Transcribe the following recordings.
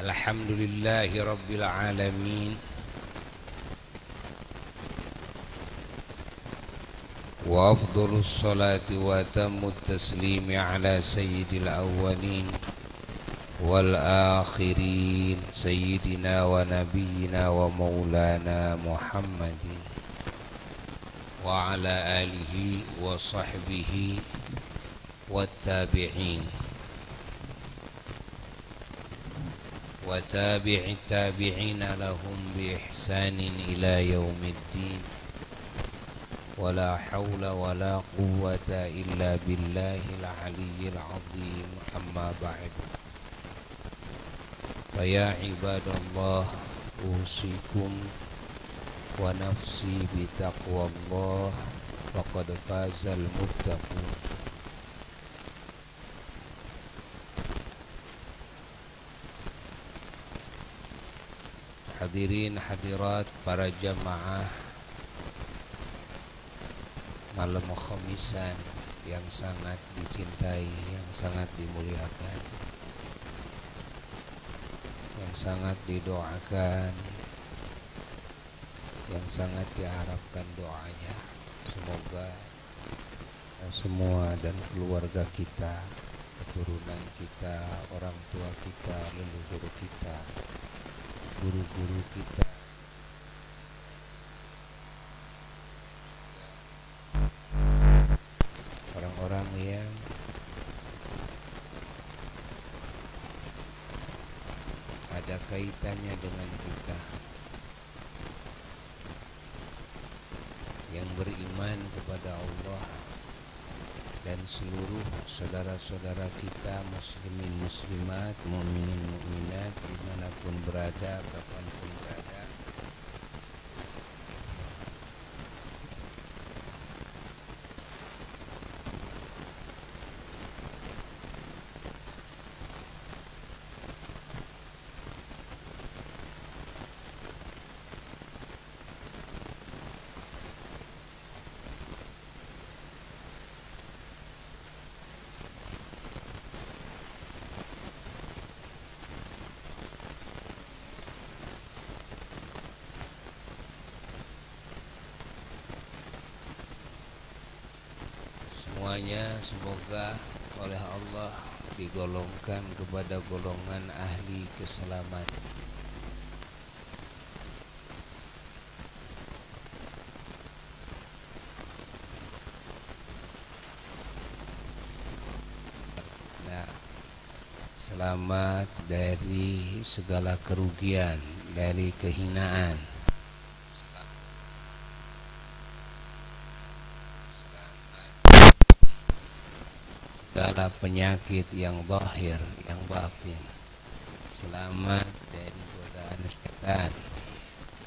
Alhamdulillahi Rabbil Alamin. Wa afdhalus salati wa atammut taslimi ala sayyidil awwalin wal akhirin sayyidina wa nabiyyina wa maulana Muhammadin wa ala alihi wa sahbihi wat tabi'in wa tabi'it tabi'ina lahum bi ihsanin ila yaumiddin. Wala hawla wala quwwata illa billahil aliyyil azim. Amma ba'd. Fa ya ibadallah, usikum wa nafsi bi taqwallah, faqad fazal muttaqun. Hadirin hadirat para jamaah malam khamisan yang sangat dicintai, yang sangat dimuliakan, yang sangat didoakan, yang sangat diharapkan doanya. Semoga semua dan keluarga kita, keturunan kita, orang tua kita, leluhur kita, guru-guru kita, orang-orang yang ada kaitannya dengan kita, yang beriman kepada Allah, dan seluruh saudara-saudara kita muslimin muslimat, mukminin mukminat dimanapun berada, kapanpun berada. Semuanya semoga oleh Allah digolongkan kepada golongan ahli keselamatan. Nah, selamat dari segala kerugian, dari kehinaan, segala penyakit yang zahir, yang batin. Selamat dari godaan syaitan,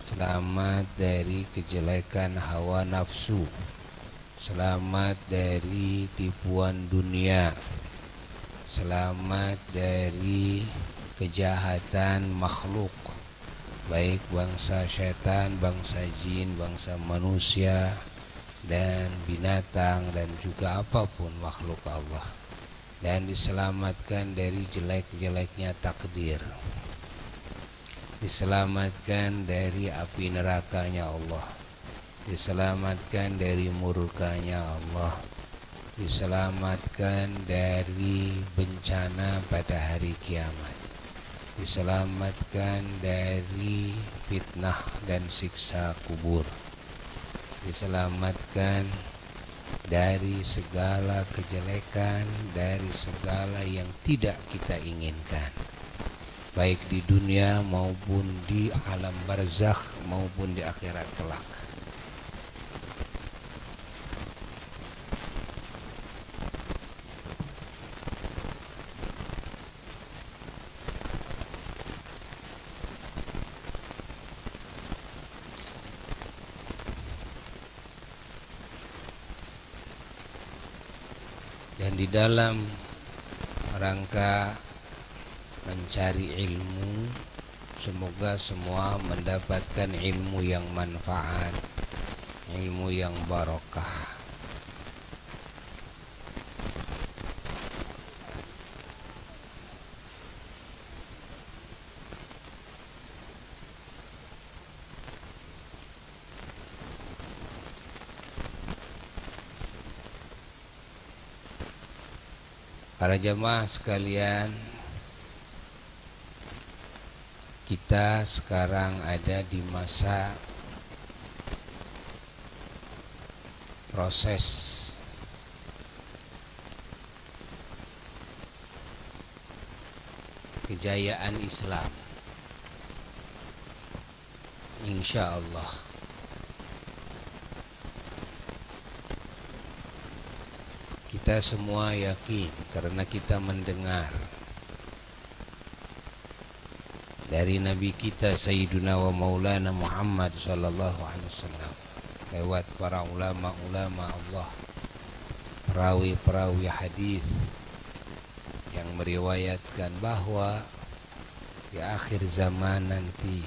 selamat dari kejelekan hawa nafsu, selamat dari tipuan dunia, selamat dari kejahatan makhluk, baik bangsa syaitan, bangsa jin, bangsa manusia, dan binatang, dan juga apapun makhluk Allah. Dan diselamatkan dari jelek-jeleknya takdir, diselamatkan dari api nerakanya Allah, diselamatkan dari murkanya Allah, diselamatkan dari bencana pada hari kiamat, diselamatkan dari fitnah dan siksa kubur, diselamatkan dari segala kejelekan, dari segala yang tidak kita inginkan, baik di dunia maupun di alam barzakh maupun di akhirat kelak. Dan di dalam rangka mencari ilmu, semoga semua mendapatkan ilmu yang manfaat, ilmu yang barokah. Para jamaah sekalian, kita sekarang ada di masa proses kejayaan Islam, insya Allah. Kita semua yakin karena kita mendengar dari Nabi kita Sayyiduna wa Maulana Muhammad sallallahu alaihi wasallam lewat para ulama-ulama Allah, perawi-perawi hadis yang meriwayatkan bahwa di akhir zaman nanti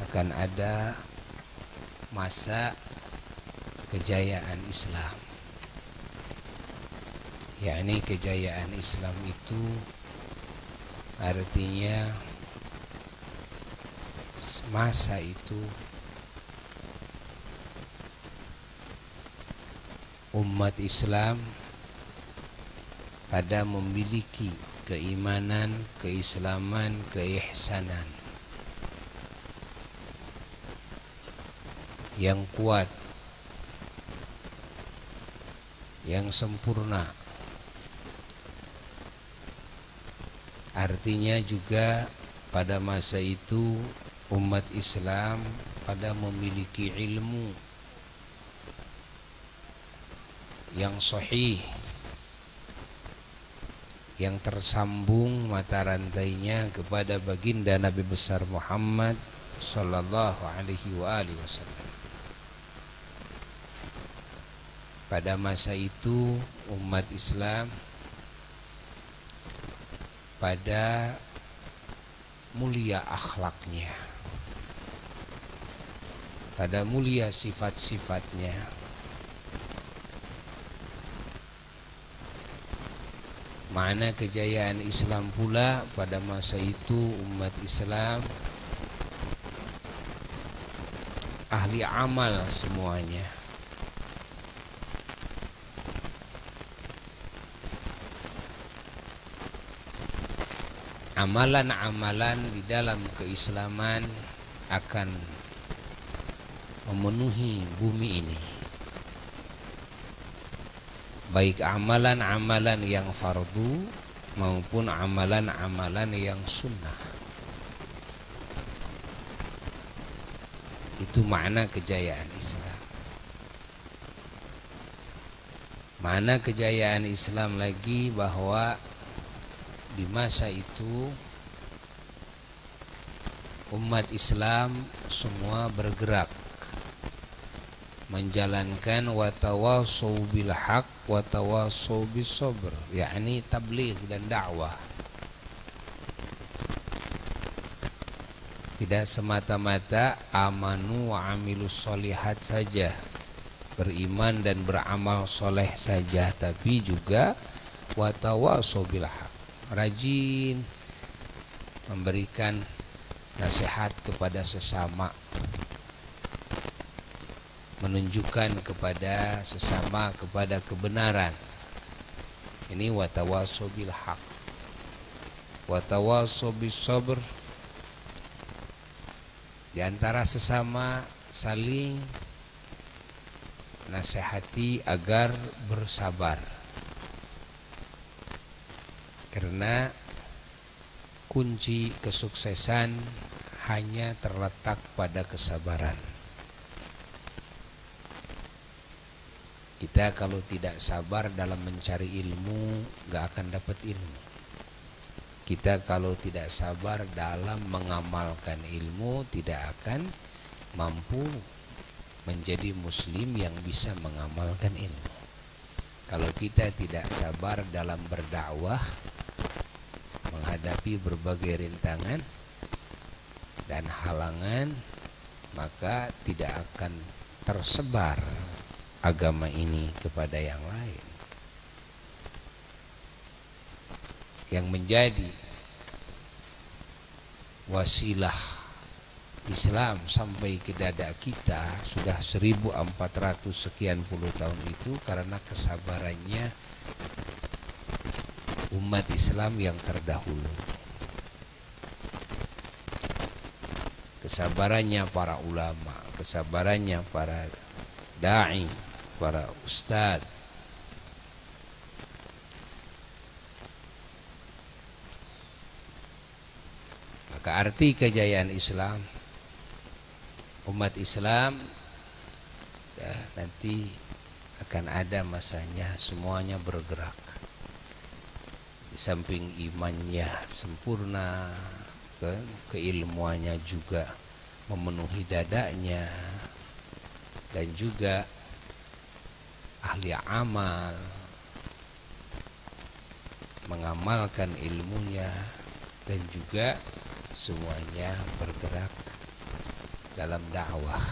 akan ada masa kejayaan Islam. Yakni kejayaan Islam itu artinya masa itu umat Islam pada memiliki keimanan, keislaman, keihsanan yang kuat, yang sempurna. Artinya juga pada masa itu umat Islam pada memiliki ilmu yang sahih, yang tersambung mata rantainya kepada baginda Nabi besar Muhammad sallallahu alaihi wasallam. Pada masa itu umat Islam pada mulia akhlaknya, pada mulia sifat-sifatnya. Mana kejayaan Islam pula pada masa itu umat Islam ahli amal semuanya. Amalan-amalan di dalam keislaman akan memenuhi bumi ini, baik amalan-amalan yang fardu maupun amalan-amalan yang sunnah. Itu makna kejayaan Islam. Makna kejayaan Islam lagi bahwa di masa itu umat Islam semua bergerak menjalankan watawasau bil haq watawasau bis sabr, yakni tabligh dan dakwah. Tidak semata-mata amanu wa amilus solihat saja, beriman dan beramal soleh saja, tapi juga watawasau bil haq, rajin memberikan nasihat kepada sesama, menunjukkan kepada sesama kepada kebenaran. Ini watawasau bil haq, watawasau bis sabr. Di antara sesama saling nasihati agar bersabar, karena kunci kesuksesan hanya terletak pada kesabaran. Kita kalau tidak sabar dalam mencari ilmu, gak akan dapat ilmu. Kita kalau tidak sabar dalam mengamalkan ilmu, tidak akan mampu menjadi muslim yang bisa mengamalkan ilmu. Kalau kita tidak sabar dalam berdakwah, menghadapi berbagai rintangan dan halangan, maka tidak akan tersebar agama ini kepada yang lain. Yang menjadi wasilah Islam sampai ke dada kita sudah 1400 sekian puluh tahun itu karena kesabarannya umat Islam yang terdahulu. Kesabarannya para ulama, kesabarannya para da'i, para ustadz. Maka arti kejayaan Islam, umat Islam nanti akan ada masanya semuanya bergerak. Di samping imannya sempurna, keilmuannya juga memenuhi dadanya, dan juga ahli amal, mengamalkan ilmunya, dan juga semuanya bergerak dalam dakwah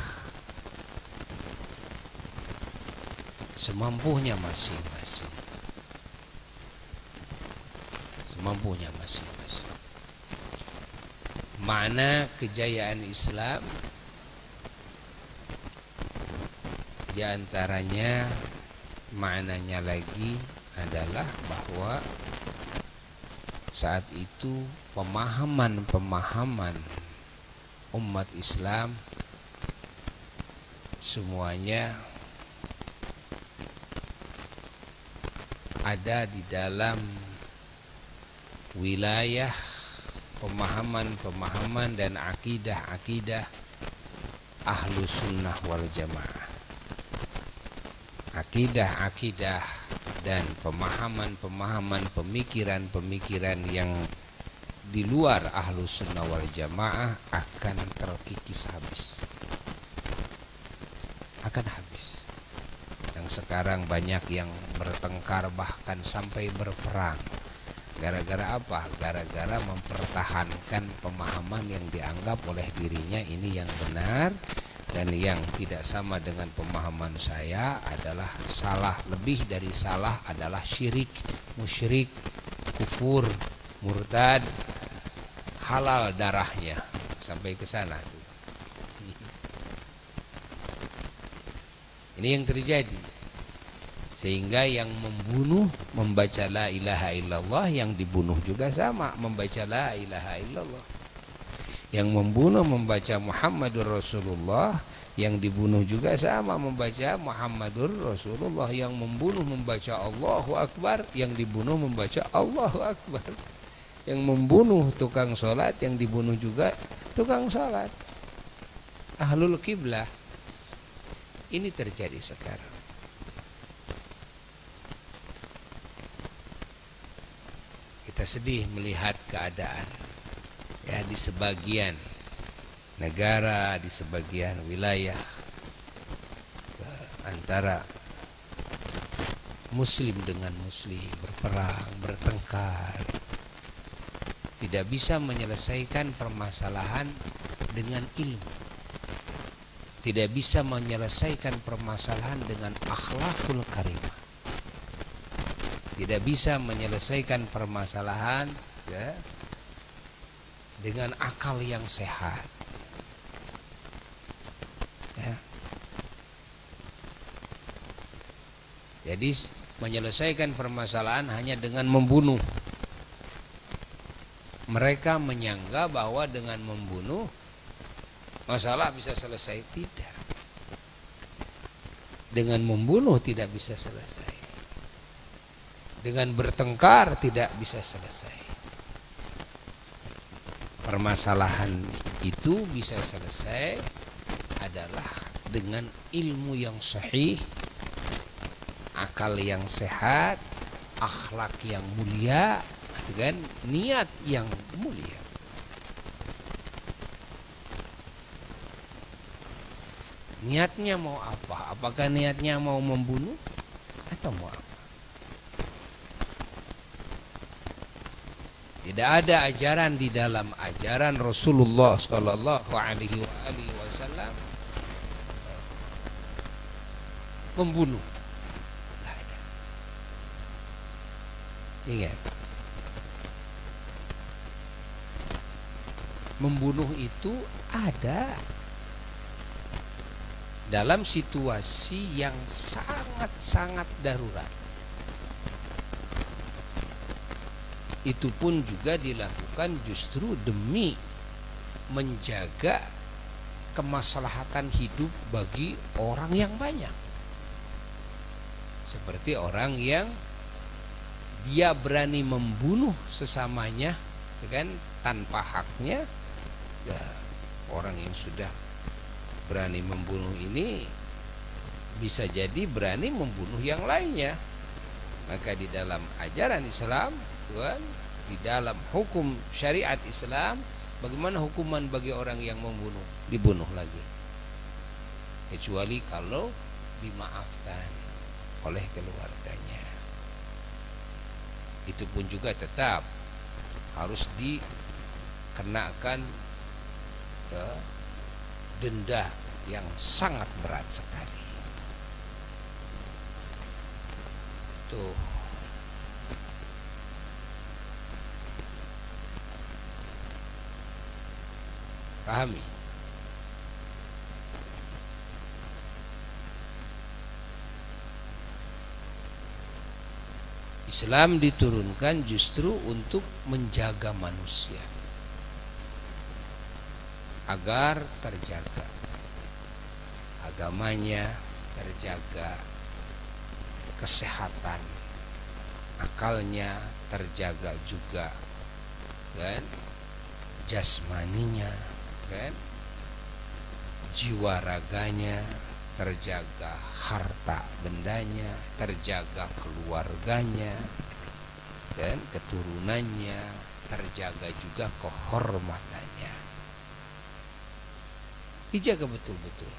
semampunya masing-masing, semampunya masing-masing. Makna kejayaan Islam di antaranya, maknanya lagi adalah bahwa saat itu pemahaman umat Islam semuanya ada di dalam wilayah pemahaman dan akidah Ahlus Sunnah wal Jamaah. Akidah dan pemahaman pemikiran yang di luar Ahlus Sunnah wal Jamaah akan terkikis habis. Akan habis. Yang sekarang banyak yang bertengkar bahkan sampai berperang. Gara-gara apa? Gara-gara mempertahankan pemahaman yang dianggap oleh dirinya ini yang benar, dan yang tidak sama dengan pemahaman saya adalah salah. Lebih dari salah adalah syirik, musyrik, kufur, murtad, halal darahnya, sampai ke sana tuh. Ini yang terjadi. Sehingga yang membunuh membaca la ilaha illallah, yang dibunuh juga sama membaca la ilaha illallah. Yang membunuh membaca Muhammadur Rasulullah, yang dibunuh juga sama membaca Muhammadur Rasulullah. Yang membunuh membaca Allahu Akbar, yang dibunuh membaca Allahu Akbar. Yang membunuh tukang sholat, yang dibunuh juga tukang sholat. Ahlul Qiblah. Ini terjadi sekarang. Kita sedih melihat keadaan ya di sebagian negara, di sebagian wilayah, antara muslim dengan muslim berperang, bertengkar, tidak bisa menyelesaikan permasalahan dengan ilmu, tidak bisa menyelesaikan permasalahan dengan akhlakul karimah, tidak bisa menyelesaikan permasalahan ya, dengan akal yang sehat ya. Jadi menyelesaikan permasalahan hanya dengan membunuh. Mereka menyangka bahwa dengan membunuh masalah bisa selesai. Tidak. Dengan membunuh tidak bisa selesai. Dengan bertengkar tidak bisa selesai. Permasalahan itu bisa selesai adalah dengan ilmu yang sahih, akal yang sehat, akhlak yang mulia, dengan niat yang mulia. Niatnya mau apa? Apakah niatnya mau membunuh atau mau apa? Tidak ada ajaran di dalam ajaran Rasulullah Sallallahu Alaihi Wasallam membunuh. Tidak ada. Ingat, membunuh itu ada dalam situasi yang sangat-sangat darurat. itu pun juga dilakukan justru demi menjaga kemaslahatan hidup bagi orang yang banyak. Seperti orang yang dia berani membunuh sesamanya, kan, tanpa haknya. Ya, orang yang sudah berani membunuh ini bisa jadi berani membunuh yang lainnya. Maka di dalam ajaran Islam, kan, di dalam hukum syariat Islam, bagaimana hukuman bagi orang yang membunuh? Dibunuh lagi, kecuali kalau dimaafkan oleh keluarganya. Itu pun juga tetap harus dikenakan denda yang sangat berat sekali. Tuh. Pahami? Islam diturunkan justru untuk menjaga manusia agar terjaga agamanya, terjaga kesehatan akalnya, terjaga juga, kan, jasmaninya, kan, jiwa raganya terjaga, harta bendanya terjaga, keluarganya dan keturunannya terjaga juga, kehormatannya dijaga betul-betul.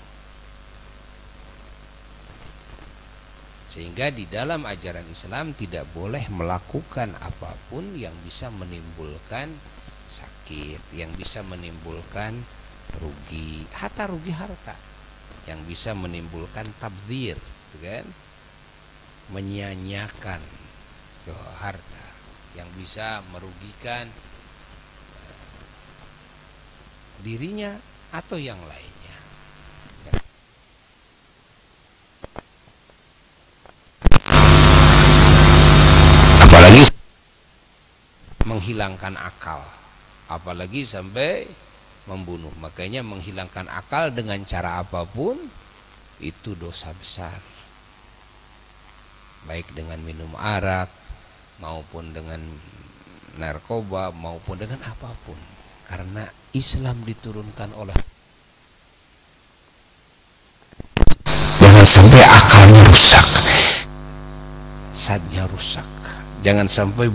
Sehingga di dalam ajaran Islam tidak boleh melakukan apapun yang bisa menimbulkan sakit, yang bisa menimbulkan rugi, hatta rugi harta, yang bisa menimbulkan tabdzir, kan, menyia-nyiakan harta, yang bisa merugikan dirinya atau yang lainnya. Apalagi menghilangkan akal, apalagi sampai membunuh. Makanya menghilangkan akal dengan cara apapun itu dosa besar, baik dengan minum arak maupun dengan narkoba maupun dengan apapun, karena Islam diturunkan oleh jangan sampai akalnya rusak, jasadnya rusak, jangan sampai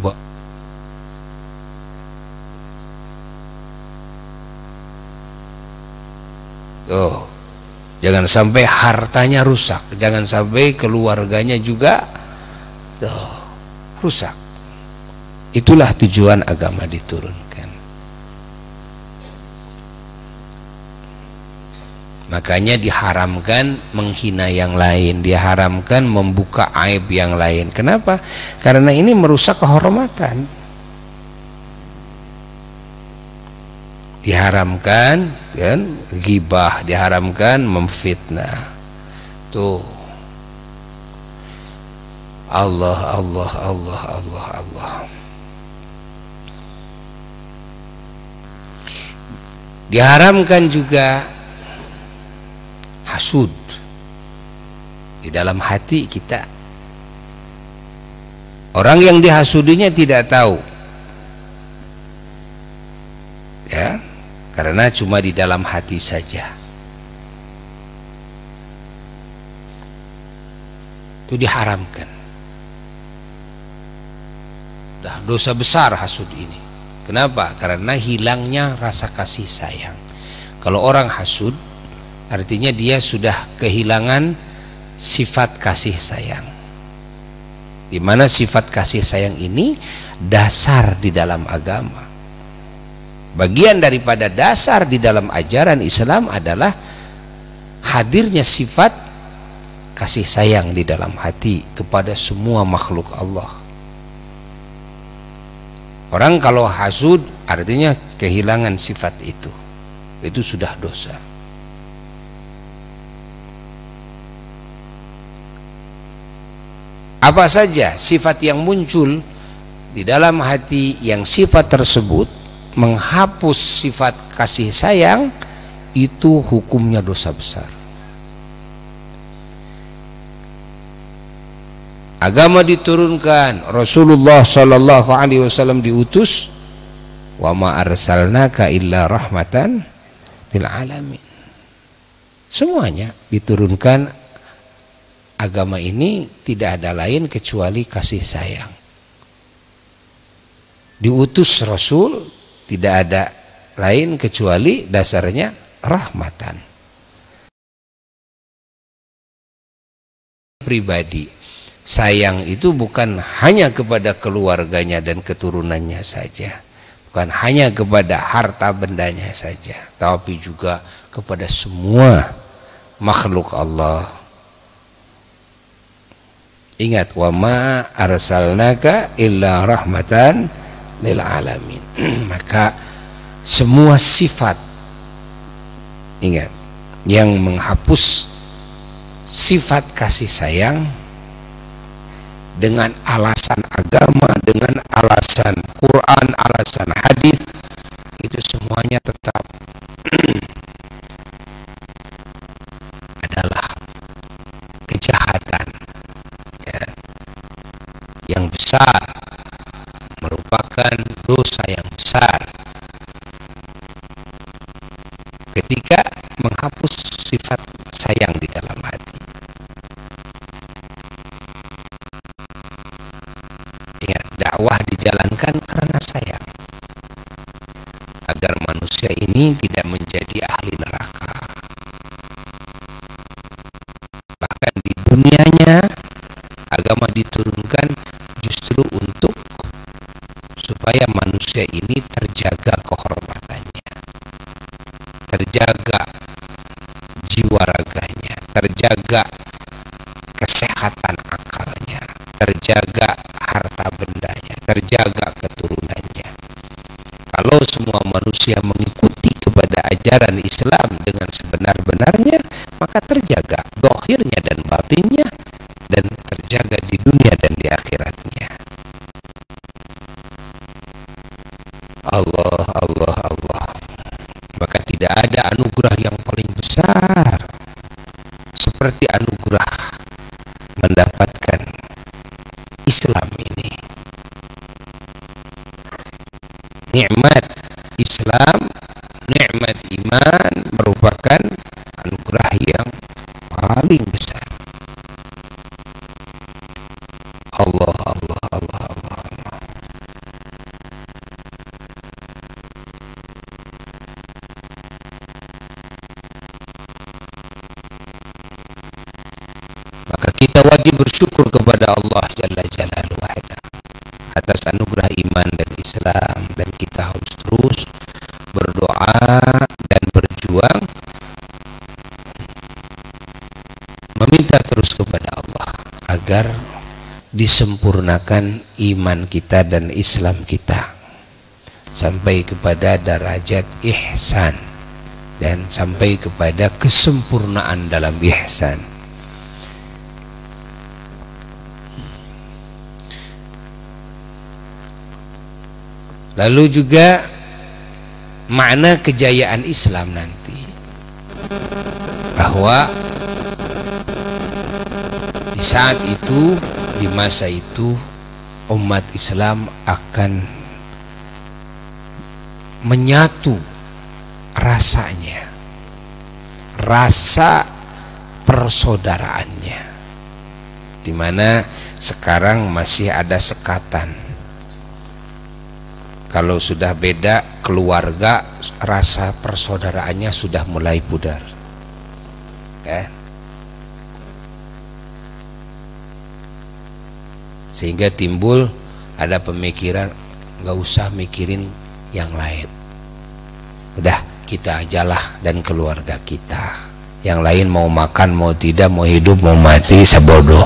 jangan sampai hartanya rusak, jangan sampai keluarganya juga rusak. Itulah tujuan agama diturunkan. Makanya diharamkan menghina yang lain, diharamkan membuka aib yang lain. Kenapa? Karena ini merusak kehormatan. Diharamkan, kan, ghibah, diharamkan memfitnah. Tuh. Allah, Allah, Allah, Allah, Allah. Diharamkan juga hasud di dalam hati kita. Orang yang dihasudinya tidak tahu, ya, karena cuma di dalam hati saja. Itu diharamkan. Dah dosa besar hasud ini. Kenapa? Karena hilangnya rasa kasih sayang. Kalau orang hasud, artinya dia sudah kehilangan sifat kasih sayang. Di mana sifat kasih sayang ini dasar di dalam agama. Bagian daripada dasar di dalam ajaran Islam adalah hadirnya sifat kasih sayang di dalam hati kepada semua makhluk Allah. Orang kalau hasud artinya kehilangan sifat itu. Itu sudah dosa. Apa saja sifat yang muncul di dalam hati yang sifat tersebut menghapus sifat kasih sayang, itu hukumnya dosa besar. Agama diturunkan, Rasulullah Shallallahu Alaihi Wasallam diutus, wa ma arsalnaka illa rahmatan lil alamin. Semuanya diturunkan, agama ini tidak ada lain kecuali kasih sayang. Diutus Rasul tidak ada lain kecuali dasarnya rahmatan. Pribadi sayang itu bukan hanya kepada keluarganya dan keturunannya saja, bukan hanya kepada harta bendanya saja, tapi juga kepada semua makhluk Allah. Ingat, wa ma arsalnaka illa rahmatan lil alamin. Maka semua sifat, ingat, yang menghapus sifat kasih sayang dengan alasan agama, dengan alasan Quran, alasan hadis, itu semuanya tetap adalah kejahatan, ya, yang besar, merupakan dosa yang besar ketika menghapus sifat sayang di dalam hati. Ingat, dakwah dijalankan karena sayang, agar manusia ini tidak menjadi ahli neraka. Bahkan di dunianya agama diturunkan justru untuk supaya manusia ini terjaga kehormatannya, terjaga jiwa raganya, terjaga kesehatan akalnya, terjaga harta bendanya, terjaga keturunannya. Kalau semua manusia mengikuti kepada ajaran Islam dengan sebenar-benarnya, maka terjaga zahirnya dan batinnya, dan terjaga di dunia dan di akhiratnya. Allah, Allah, Allah. Maka tidak ada anugerah yang paling besar seperti anugerah mendapatkan Islam ini. Nikmat Islam, nikmat iman merupakan anugerah yang paling besar. Allah, Allah, Allah, Allah, Allah. Maka kita wajib bersyukur kepada Allah Jalla Jalaluhu atas anugerah iman dan Islam, dan kita harus terus berdoa dan berjuang meminta terus kepada Allah agar disempurnakan iman kita dan Islam kita sampai kepada derajat ihsan dan sampai kepada kesempurnaan dalam ihsan. Lalu juga makna kejayaan Islam nanti, bahwa di saat itu, di masa itu, umat Islam akan menyatu rasanya, rasa persaudaraannya, di mana sekarang masih ada sekatan. Kalau sudah beda keluarga, rasa persaudaraannya sudah mulai pudar, kan? Sehingga timbul ada pemikiran, nggak usah mikirin yang lain, udah kita ajalah dan keluarga kita, yang lain mau makan mau tidak, mau hidup mau mati, sebodoh,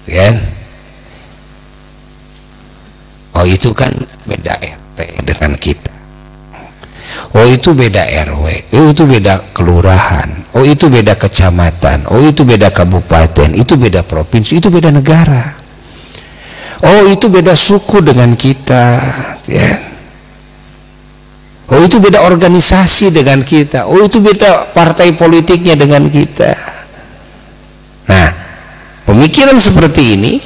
kan? Oh itu kan beda RT dengan kita, oh itu beda RW, oh itu beda kelurahan, oh itu beda kecamatan, oh itu beda kabupaten, itu beda provinsi, itu beda negara. Oh, itu beda suku dengan kita, ya. Oh, itu beda organisasi dengan kita. Oh, itu beda partai politiknya dengan kita. Nah, pemikiran seperti ini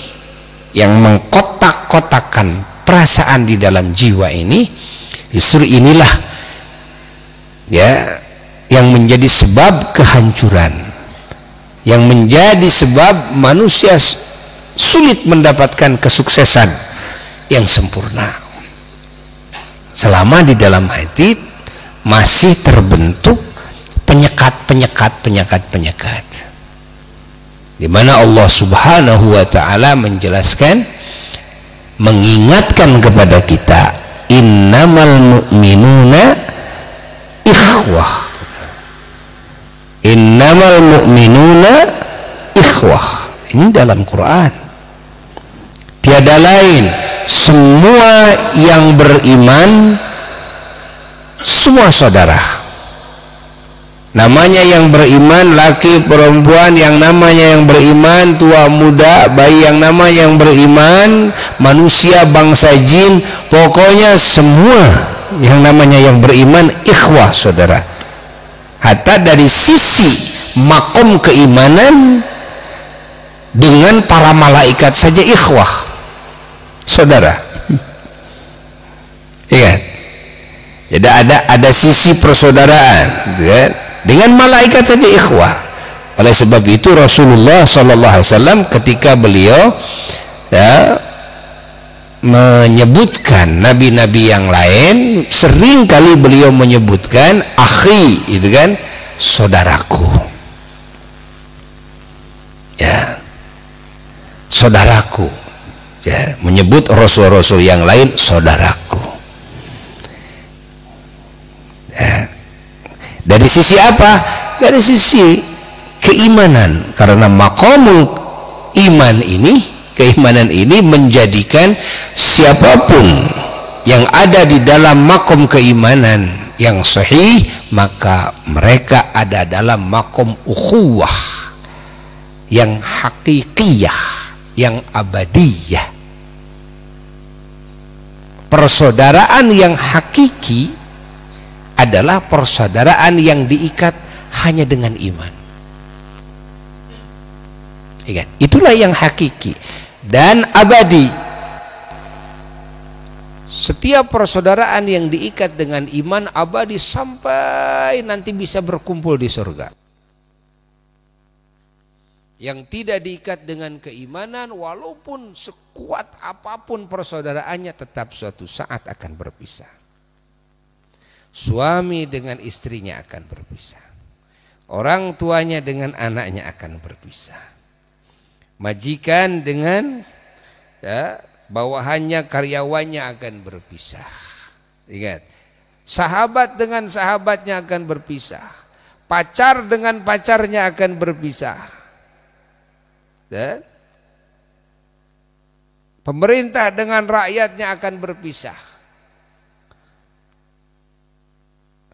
yang mengkotak-kotakan perasaan di dalam jiwa ini, justru inilah ya yang menjadi sebab kehancuran, yang menjadi sebab manusia sulit mendapatkan kesuksesan yang sempurna selama di dalam hati masih terbentuk penyekat, di mana Allah Subhanahu wa taala menjelaskan, mengingatkan kepada kita, innamal mu'minuna ikhwah, innamal mu'minuna ikhwah. Ini dalam Quran. Tiada lain, semua yang beriman semua saudara. Namanya yang beriman, laki perempuan yang namanya yang beriman, tua muda, bayi yang namanya yang beriman, manusia, bangsa jin, pokoknya semua yang namanya yang beriman ikhwah, saudara. Hatta dari sisi makom keimanan dengan para malaikat saja ikhwah, saudara. Ingat, jadi ada sisi persaudaraan, kan? Dengan malaikat saja ikhwah. Oleh sebab itu Rasulullah SAW ketika beliau ya menyebutkan nabi-nabi yang lain, sering kali beliau menyebutkan akhi, itu kan, saudaraku, ya, saudaraku, ya, menyebut rasul-rasul yang lain saudaraku. Ya. Dari sisi apa? Dari sisi keimanan, karena maqamul iman ini, keimanan ini menjadikan siapapun yang ada di dalam makom keimanan yang sahih, maka mereka ada dalam makom ukhuwah yang hakikiyah, yang abadiyah. Persaudaraan yang hakiki adalah persaudaraan yang diikat hanya dengan iman. Ingat, itulah yang hakiki dan abadi. Setiap persaudaraan yang diikat dengan iman abadi sampai nanti bisa berkumpul di surga. Yang tidak diikat dengan keimanan, walaupun sekuat apapun persaudaraannya, tetap suatu saat akan berpisah. Suami dengan istrinya akan berpisah, orang tuanya dengan anaknya akan berpisah, majikan dengan ya, bawahannya, karyawannya akan berpisah. Ingat, sahabat dengan sahabatnya akan berpisah, pacar dengan pacarnya akan berpisah, dan pemerintah dengan rakyatnya akan berpisah.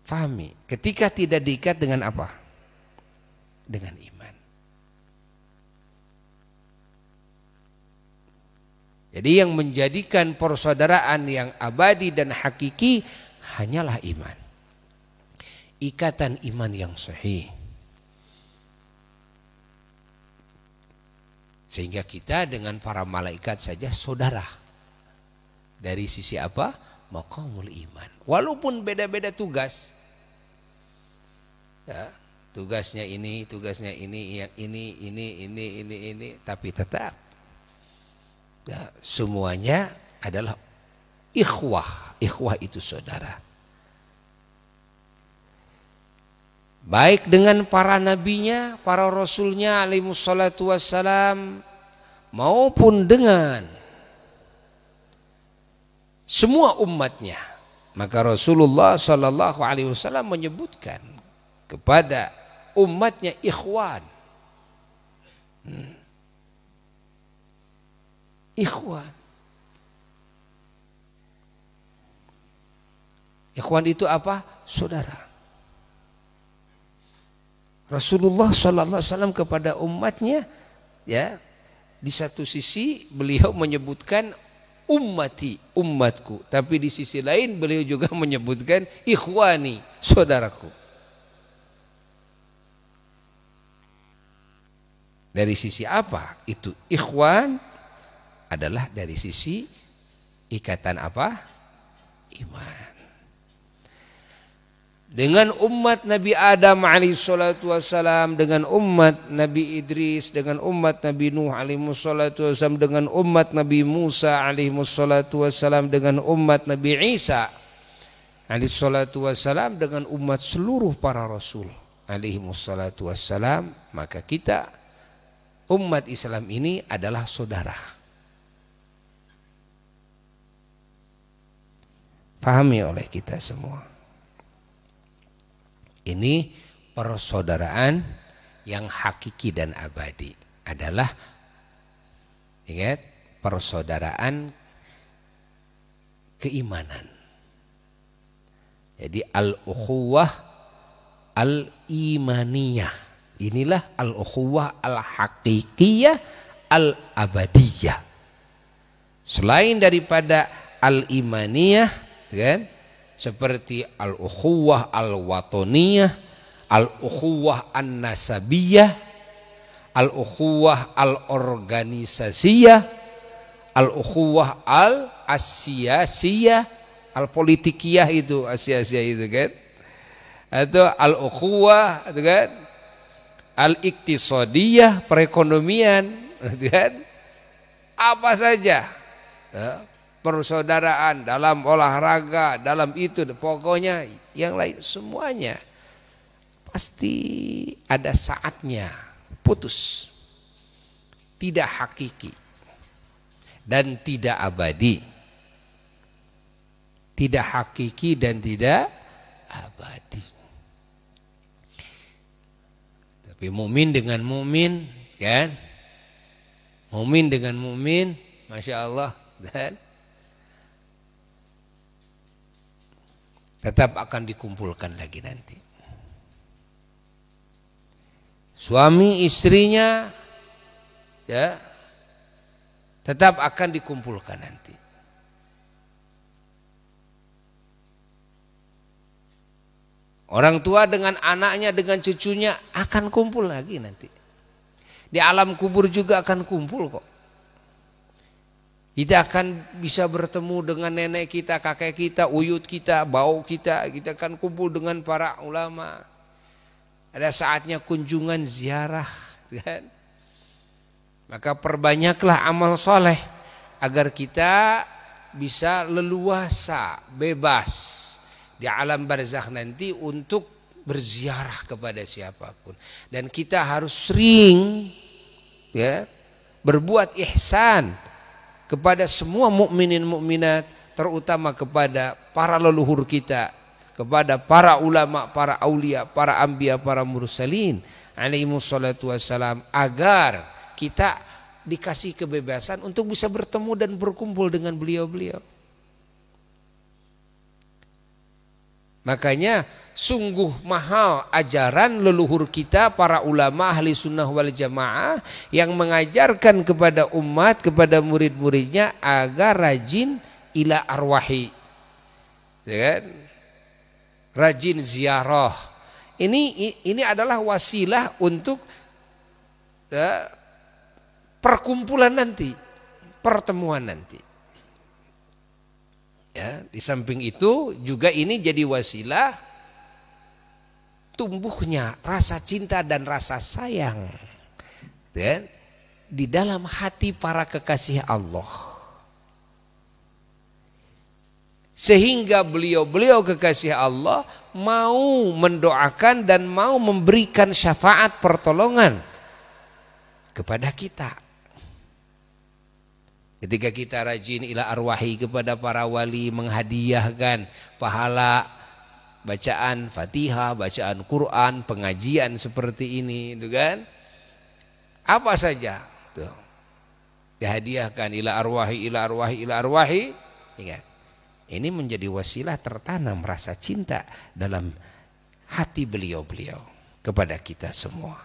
Fahami, ketika tidak diikat dengan apa? Dengan iman. Jadi yang menjadikan persaudaraan yang abadi dan hakiki hanyalah iman. Ikatan iman yang sahih. Sehingga kita dengan para malaikat saja saudara. Dari sisi apa? Maqamul iman. Walaupun beda-beda tugas, ya, tugasnya ini, yang ini, tapi tetap ya, semuanya adalah ikhwah. Ikhwah itu saudara. Baik dengan para nabinya, para rasulnya alaihissalatu wassalam, maupun dengan semua umatnya. Maka Rasulullah Sallallahu Alaihi Wasallam menyebutkan kepada umatnya ikhwan. Ikhwan. Ikhwan itu apa? Saudara. Rasulullah Sallallahu Alaihi Wasallam kepada umatnya, ya, Di satu sisi beliau menyebutkan ummati, umatku, tapi di sisi lain beliau juga menyebutkan ikhwani, saudaraku. Dari sisi apa? Itu ikhwan adalah dari sisi ikatan apa? Iman. Dengan umat Nabi Adam alaihissalatu wassalam, dengan umat Nabi Idris, dengan umat Nabi Nuh alaihissalatu wassalam, dengan umat Nabi Musa alaihissalatu wassalam, dengan umat Nabi Isa alaihissalatu wassalam, dengan umat seluruh para rasul alaihissalatu wassalam, maka kita umat Islam ini adalah saudara. Pahami oleh kita semua. Ini persaudaraan yang hakiki dan abadi adalah, ingat, persaudaraan keimanan. Jadi al-ukhuwah al-imaniyah. Inilah al-ukhuwah al-hakikiyah al-abadiyah. Selain daripada al-imaniyah, kan? Seperti al-ukhuwah al-watoniyah, al-ukhuwah an-nasabiyah, al-ukhuwah al-organisasiyah, al-ukhuwah al-asiyasiyah, al-politikiyah itu, asiyasiyah itu kan, atau al-ukhuwah itu kan, al-iktisadiyah, perekonomian itu kan, apa saja persaudaraan dalam olahraga, dalam itu, pokoknya yang lain semuanya pasti ada saatnya putus, tidak hakiki dan tidak abadi, tidak hakiki dan tidak abadi. Tapi mukmin dengan mukmin, kan, mukmin dengan mukmin, masya Allah, dan tetap akan dikumpulkan lagi nanti. Suami istrinya ya tetap akan dikumpulkan nanti. Orang tua dengan anaknya, dengan cucunya akan kumpul lagi nanti. Di alam kubur juga akan kumpul kok. Kita akan bisa bertemu dengan nenek kita, kakek kita, uyut kita, bau kita. Kita akan kumpul dengan para ulama. Ada saatnya kunjungan ziarah, kan? Maka perbanyaklah amal soleh agar kita bisa leluasa, bebas di alam barzakh nanti untuk berziarah kepada siapapun. Dan kita harus sering ya berbuat ihsan kepada semua mukminin mukminat, terutama kepada para leluhur kita, kepada para ulama, para aulia, para anbiya, para mursalin alaihimussalatu wassalam, agar kita dikasih kebebasan untuk bisa bertemu dan berkumpul dengan beliau-beliau. Makanya sungguh mahal ajaran leluhur kita para ulama ahli sunnah wal jamaah yang mengajarkan kepada umat, kepada murid-muridnya agar rajin ila arwahi, ya kan? Rajin ziarah. Ini adalah wasilah untuk perkumpulan nanti, pertemuan nanti. Ya, di samping itu juga ini jadi wasilah tumbuhnya rasa cinta dan rasa sayang ya, di dalam hati para kekasih Allah, sehingga beliau-beliau kekasih Allah mau mendoakan dan mau memberikan syafaat pertolongan kepada kita. Ketika kita rajin ila arwahi kepada para wali, menghadiahkan pahala bacaan Fatihah, bacaan Quran, pengajian seperti ini, itu kan? Apa saja tuh dihadiahkan ila arwahi, ila arwahi, ila arwahi. Ingat, ini menjadi wasilah tertanam rasa cinta dalam hati beliau-beliau kepada kita semua.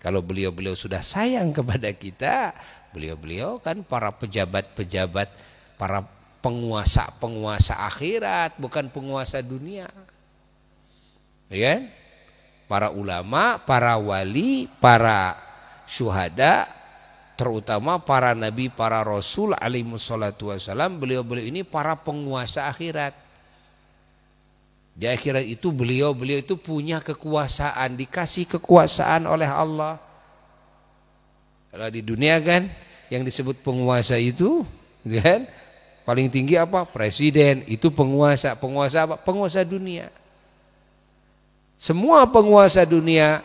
Kalau beliau-beliau sudah sayang kepada kita, beliau-beliau kan para pejabat-pejabat, para penguasa-penguasa akhirat, bukan penguasa dunia. Ya? Para ulama, para wali, para syuhada, terutama para nabi, para rasul alaihi wassalatu wassalam, beliau-beliau ini para penguasa akhirat. Di akhirat itu beliau itu punya kekuasaan, dikasih kekuasaan oleh Allah. Kalau di dunia kan yang disebut penguasa itu kan paling tinggi apa? Presiden, itu penguasa. Penguasa apa? Penguasa dunia. Semua penguasa dunia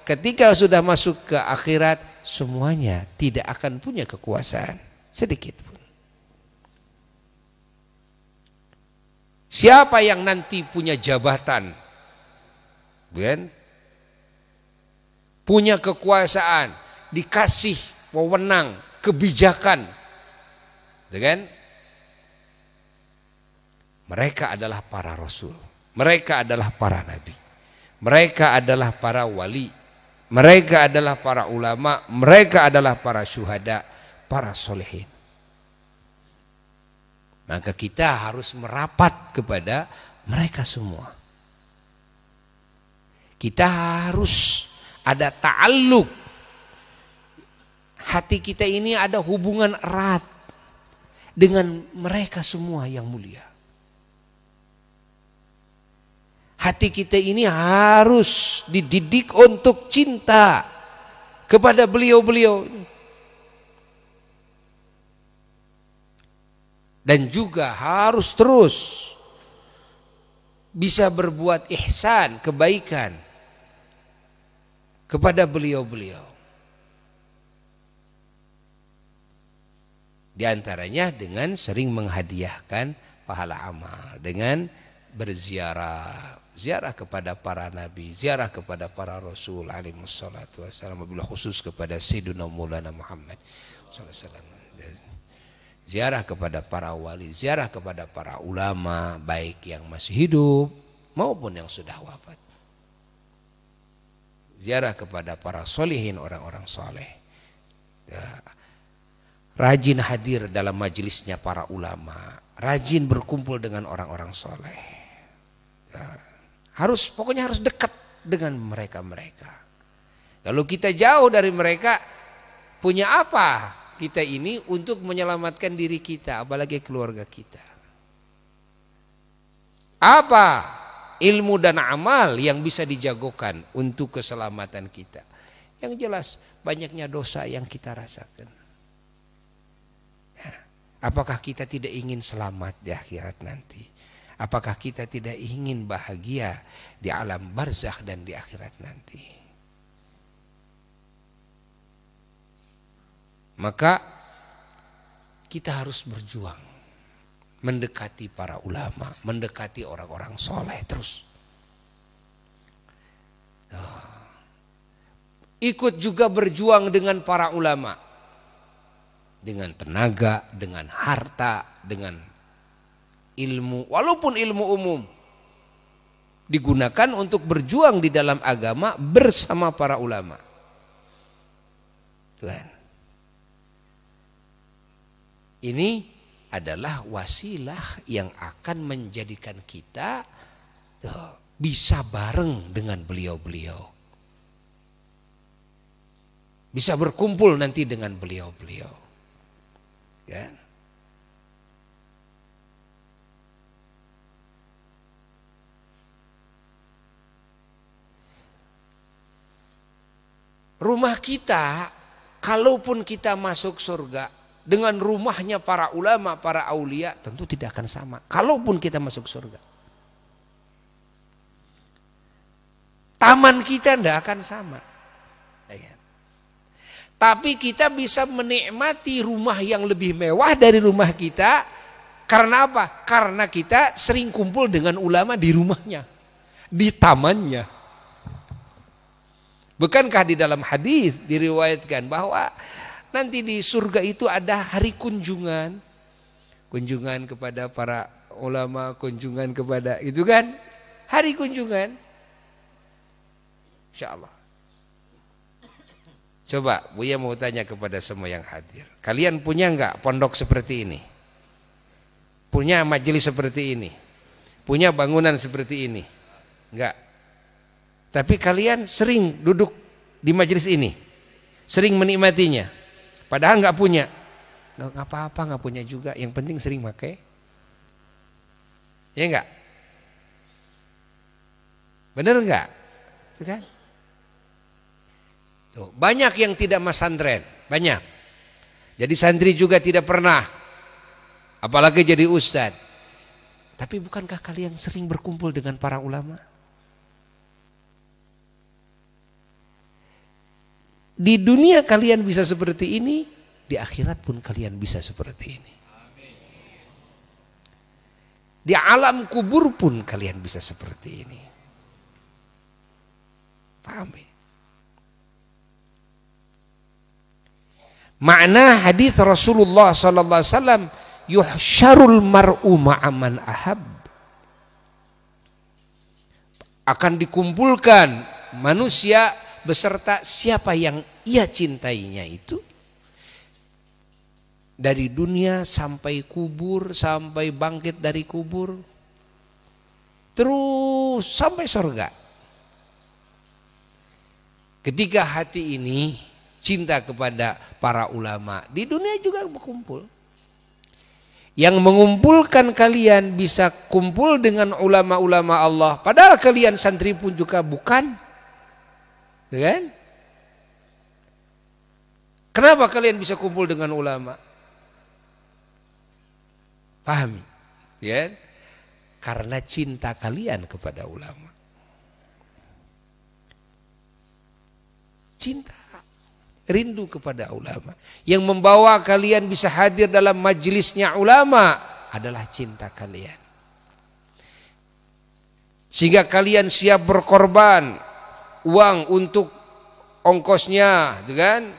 ketika sudah masuk ke akhirat semuanya tidak akan punya kekuasaan sedikit pun. Siapa yang nanti punya jabatan, kan? Punya kekuasaan, dikasih wewenang, kebijakan, kan? Mereka adalah para rasul, mereka adalah para nabi, mereka adalah para wali, mereka adalah para ulama, mereka adalah para syuhada, para solehin. Maka kita harus merapat kepada mereka semua. Kita harus ada ta'alluq. Hati kita ini ada hubungan erat dengan mereka semua yang mulia. Hati kita ini harus dididik untuk cinta kepada beliau-beliau. Dan juga harus terus bisa berbuat ihsan, kebaikan kepada beliau-beliau. Di antaranya dengan sering menghadiahkan pahala amal, dengan berziarah, ziarah kepada para nabi, ziarah kepada para rasul alaihi wassalatu wassalam, wabillahi khusus kepada Sayyidina Maulana Muhammad sallallahu alaihi wasallam. Ziarah kepada para wali, ziarah kepada para ulama, baik yang masih hidup maupun yang sudah wafat. Ziarah kepada para solihin, orang-orang soleh. Rajin hadir dalam majelisnya para ulama, rajin berkumpul dengan orang-orang soleh. Pokoknya harus dekat dengan mereka-mereka. Kalau kita jauh dari mereka, punya apa kita ini untuk menyelamatkan diri kita, apalagi keluarga kita? Apa ilmu dan amal yang bisa dijagokan untuk keselamatan kita? Yang jelas banyaknya dosa yang kita rasakan. Apakah kita tidak ingin selamat di akhirat nanti? Apakah kita tidak ingin bahagia di alam barzakh dan di akhirat nanti? Maka kita harus berjuang mendekati para ulama, mendekati orang-orang soleh terus. Ikut juga berjuang dengan para ulama, dengan tenaga, dengan harta, dengan ilmu, walaupun ilmu umum, digunakan untuk berjuang di dalam agama bersama para ulama. Tuhan. Ini adalah wasilah yang akan menjadikan kita bisa bareng dengan beliau-beliau. Bisa berkumpul nanti dengan beliau-beliau. Ya. Rumah kita, kalaupun kita masuk surga dengan rumahnya para ulama, para aulia, tentu tidak akan sama. Kalaupun kita masuk surga, taman kita tidak akan sama. Tapi kita bisa menikmati rumah yang lebih mewah dari rumah kita. Karena apa? Karena kita sering kumpul dengan ulama di rumahnya, di tamannya. Bukankah di dalam hadis diriwayatkan bahwa nanti di surga itu ada hari kunjungan. Kunjungan kepada para ulama, kunjungan kepada itu kan. Hari kunjungan. Insya Allah. Coba Buya mau tanya kepada semua yang hadir. Kalian punya enggak pondok seperti ini? Punya majelis seperti ini? Punya bangunan seperti ini? Enggak. Tapi kalian sering duduk di majelis ini? Sering menikmatinya? Padahal enggak punya. Enggak apa-apa, enggak punya juga. Yang penting sering pakai. Ya enggak? Benar enggak? Itu kan? Tuh, banyak yang tidak pesantren, banyak. Jadi santri juga tidak pernah, apalagi jadi ustadz. Tapi bukankah kalian sering berkumpul dengan para ulama? Di dunia kalian bisa seperti ini, di akhirat pun kalian bisa seperti ini. Di alam kubur pun kalian bisa seperti ini. Paham ya? Makna hadis Rasulullah sallallahu alaihi wasallam, yuhsyarul mar'u ma'aman ahab. Akan dikumpulkan manusia beserta siapa yang ia cintainya itu. Dari dunia sampai kubur, sampai bangkit dari kubur. Terus sampai surga. Ketika hati ini cinta kepada para ulama, di dunia juga berkumpul. Yang mengumpulkan kalian bisa kumpul dengan ulama-ulama Allah, padahal kalian santri pun juga bukan, kan? Kenapa kalian bisa kumpul dengan ulama? Pahami, ya? Karena cinta kalian kepada ulama. Cinta, rindu kepada ulama. Yang membawa kalian bisa hadir dalam majelisnya ulama adalah cinta kalian. Sehingga kalian siap berkorban uang untuk ongkosnya, kan?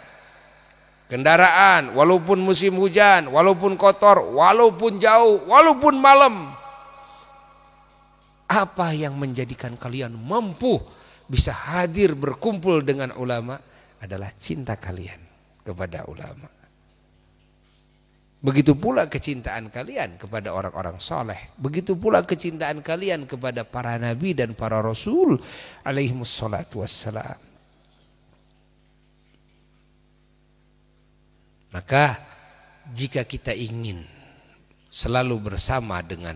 Kendaraan, walaupun musim hujan, walaupun kotor, walaupun jauh, walaupun malam. Apa yang menjadikan kalian mampu bisa hadir berkumpul dengan ulama adalah cinta kalian kepada ulama. Begitu pula kecintaan kalian kepada orang-orang soleh. Begitu pula kecintaan kalian kepada para nabi dan para rasul alaihimussalatu wassalam. Maka jika kita ingin selalu bersama dengan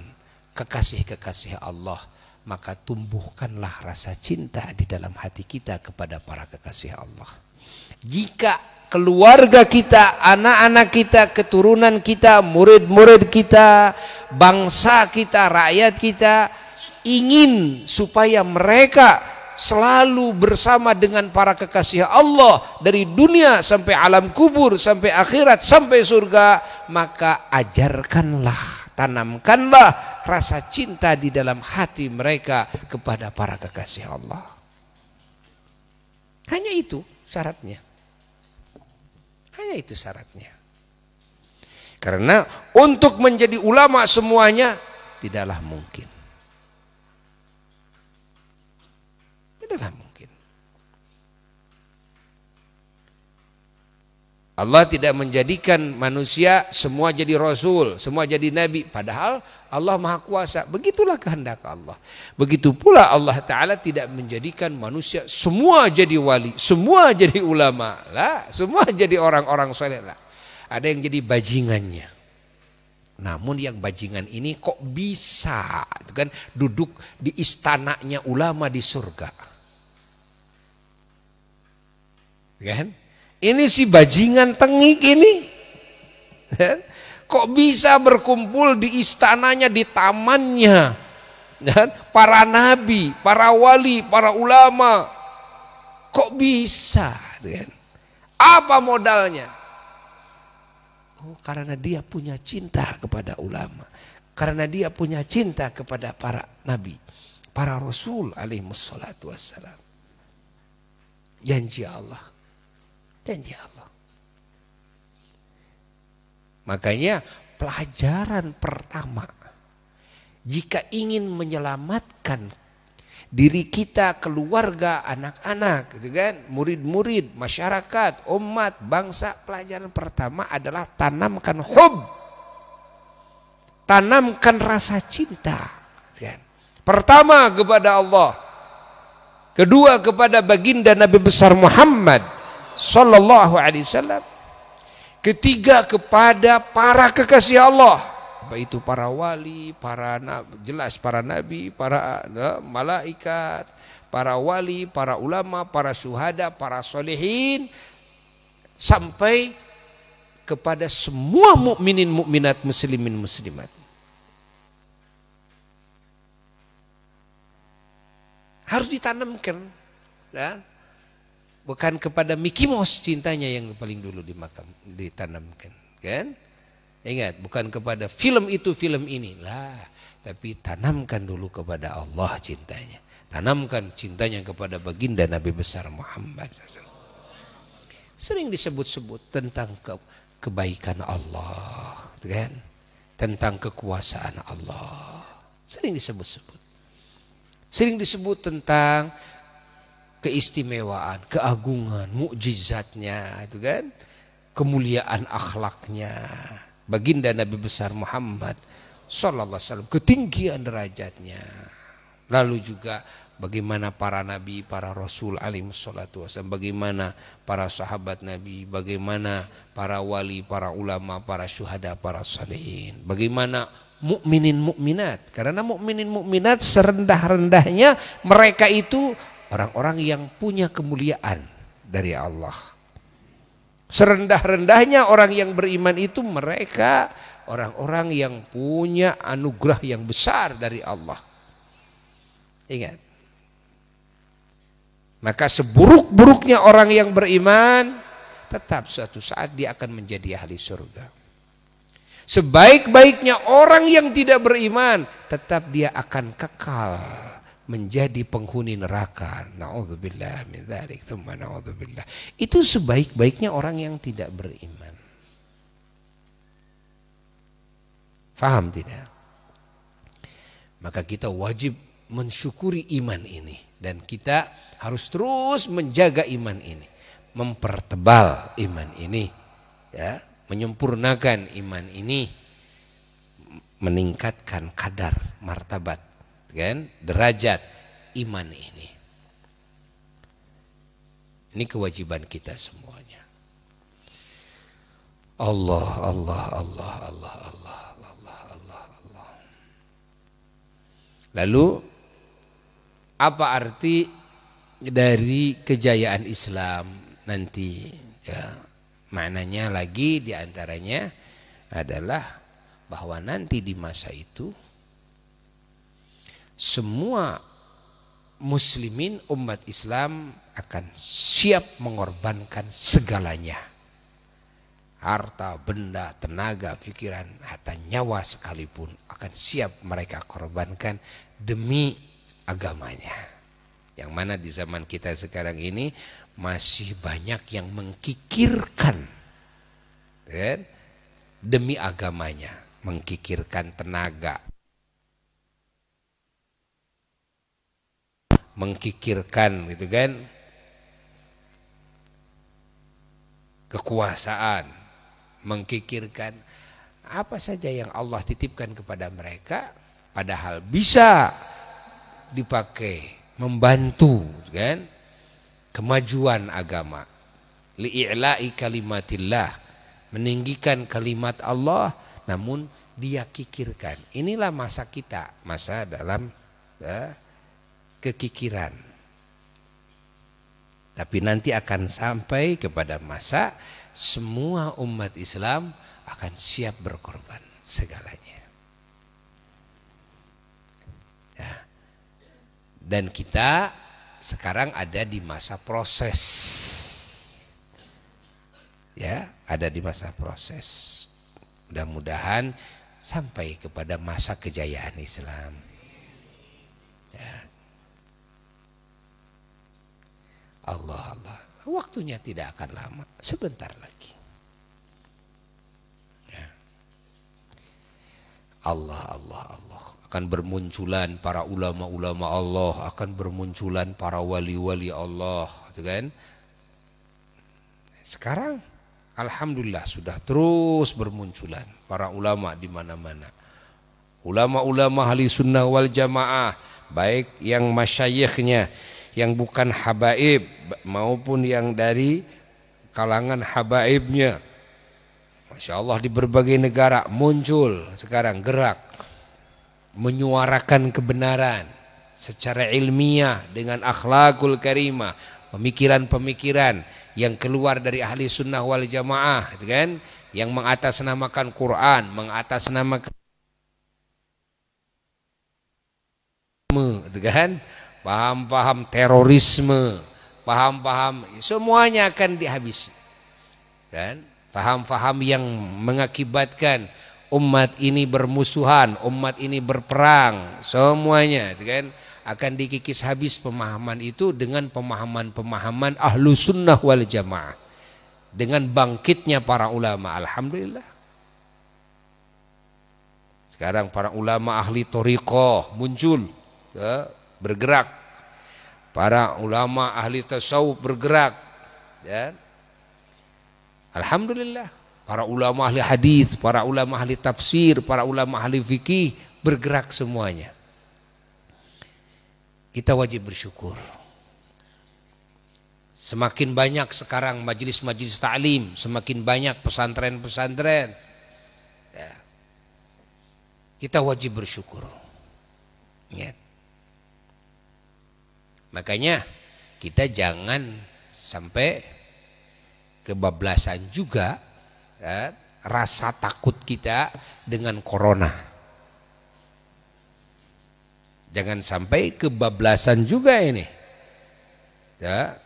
kekasih-kekasih Allah, maka tumbuhkanlah rasa cinta di dalam hati kita kepada para kekasih Allah. Jika keluarga kita, anak-anak kita, keturunan kita, murid-murid kita, bangsa kita, rakyat kita ingin supaya mereka selalu bersama dengan para kekasih Allah dari dunia sampai alam kubur, sampai akhirat, sampai surga, maka ajarkanlah, tanamkanlah rasa cinta di dalam hati mereka kepada para kekasih Allah. Hanya itu syaratnya. Hanya itu syaratnya. Karena untuk menjadi ulama semuanya tidaklah mungkin. Tidaklah mungkin. Allah tidak menjadikan manusia semua jadi rasul, semua jadi nabi. Padahal Allah Maha Kuasa. Begitulah kehendak Allah. Begitu pula Allah Ta'ala tidak menjadikan manusia semua jadi wali, semua jadi ulama. Lah, semua jadi orang-orang soleh. Lah. Ada yang jadi bajingannya. Namun yang bajingan ini kok bisa kan duduk di istananya ulama di surga. Kan? Ini si bajingan tengik ini. Kan? Kok bisa berkumpul di istananya, di tamannya, dan para nabi, para wali, para ulama, kok bisa? Kan? Apa modalnya? Oh, karena dia punya cinta kepada ulama, karena dia punya cinta kepada para nabi, para rasul alaihimussalatu wassalam. Janji Allah, janji Allah. Makanya pelajaran pertama, jika ingin menyelamatkan diri kita, keluarga, anak-anak, gitu kan, murid-murid, masyarakat, umat, bangsa. Pelajaran pertama adalah tanamkan hub, tanamkan rasa cinta. Kan? Pertama kepada Allah, kedua kepada baginda Nabi besar Muhammad Sallallahu Alaihi Wasallam, ketiga kepada para kekasih Allah. Apa itu para wali, jelas para nabi, para malaikat, para wali, para ulama, para syuhada, para solehin, sampai kepada semua mukminin mukminat, muslimin muslimat. Harus ditanamkan, ya? Bukan kepada Mickey Mouse cintanya yang paling dulu ditanamkan, kan? Ingat, bukan kepada film itu film ini lah, tapi tanamkan dulu kepada Allah cintanya. Tanamkan cintanya kepada baginda Nabi besar Muhammad SAW. Sering disebut-sebut tentang kebaikan Allah, kan? Tentang kekuasaan Allah. Sering disebut-sebut. Sering disebut tentang keistimewaan, keagungan, mukjizatnya, itu kan? Kemuliaan akhlaknya. Baginda Nabi besar Muhammad Sallallahu Alaihi Wasallam, ketinggian derajatnya. Lalu juga bagaimana para nabi, para rasul alaihi salatu wasallam, bagaimana para sahabat Nabi, bagaimana para wali, para ulama, para syuhada, para salihin, bagaimana mukminin mukminat. Karena mukminin mukminat serendah-rendahnya mereka itu orang-orang yang punya kemuliaan dari Allah. Serendah-rendahnya orang yang beriman itu mereka orang-orang yang punya anugerah yang besar dari Allah. Ingat. Maka seburuk-buruknya orang yang beriman, tetap suatu saat dia akan menjadi ahli surga. Sebaik-baiknya orang yang tidak beriman, tetap dia akan kekal menjadi penghuni neraka. Na'udzubillah min dzalik, tsumma na'udzubillah. Itu sebaik-baiknya orang yang tidak beriman. Faham tidak? Maka kita wajib mensyukuri iman ini, dan kita harus terus menjaga iman ini, mempertebal iman ini, ya, menyempurnakan iman ini, meningkatkan kadar martabat, kan, derajat iman ini. Ini kewajiban kita semuanya. Allah, Allah, Allah, Allah, Allah, Allah, Allah, Allah. Lalu apa arti dari kejayaan Islam nanti? Ya, maknanya lagi diantaranya adalah bahwa nanti di masa itu semua muslimin umat Islam akan siap mengorbankan segalanya. Harta, benda, tenaga, pikiran, hatta nyawa sekalipun akan siap mereka korbankan demi agamanya. Yang mana di zaman kita sekarang ini masih banyak yang mengkikirkan, kan, demi agamanya, mengkikirkan tenaga, mengkikirkan, gitu kan, kekuasaan, mengkikirkan apa saja yang Allah titipkan kepada mereka, padahal bisa dipakai membantu, kan, kemajuan agama, li'i'la'i kalimatillah, meninggikan kalimat Allah, namun dia kikirkan. Inilah masa kita, masa dalam kekikiran. Tapi nanti akan sampai kepada masa semua umat Islam akan siap berkorban segalanya. Ya. Dan kita sekarang ada di masa proses. Ya, ada di masa proses. Mudah-mudahan sampai kepada masa kejayaan Islam. Ya. Allah, Allah. Waktunya tidak akan lama, sebentar lagi. Ya. Allah, Allah, Allah. akan bermunculan para ulama-ulama Allah, akan bermunculan para wali-wali Allah, gitu kan? Sekarang alhamdulillah sudah terus bermunculan para ulama di mana-mana. Ulama-ulama ahli sunnah wal jamaah, baik yang masyayikhnya, yang bukan habaib maupun yang dari kalangan habaibnya. Masya Allah, di berbagai negara muncul sekarang gerak menyuarakan kebenaran secara ilmiah dengan akhlakul karimah, pemikiran-pemikiran yang keluar dari ahli sunnah wal jamaah, gitu kan? Yang mengatasnamakan Quran, mengatasnamakan, gitu kan? Paham-paham terorisme, paham-paham semuanya akan dihabisi, kan? Paham-paham yang mengakibatkan umat ini bermusuhan, umat ini berperang, semuanya, gitu kan? Akan dikikis habis pemahaman itu dengan pemahaman-pemahaman ahlu sunnah wal jamaah, dengan bangkitnya para ulama. Alhamdulillah, sekarang para ulama ahli thariqah muncul, ya, bergerak, para ulama ahli tasawuf bergerak, ya. Alhamdulillah, para ulama ahli hadis, para ulama ahli tafsir, para ulama ahli fikih bergerak semuanya. Kita wajib bersyukur. Semakin banyak sekarang majelis-majelis ta'lim, semakin banyak pesantren-pesantren, ya. Kita wajib bersyukur. Ingat. Makanya kita jangan sampai kebablasan juga, ya, rasa takut kita dengan corona. Jangan sampai kebablasan juga ini, ya.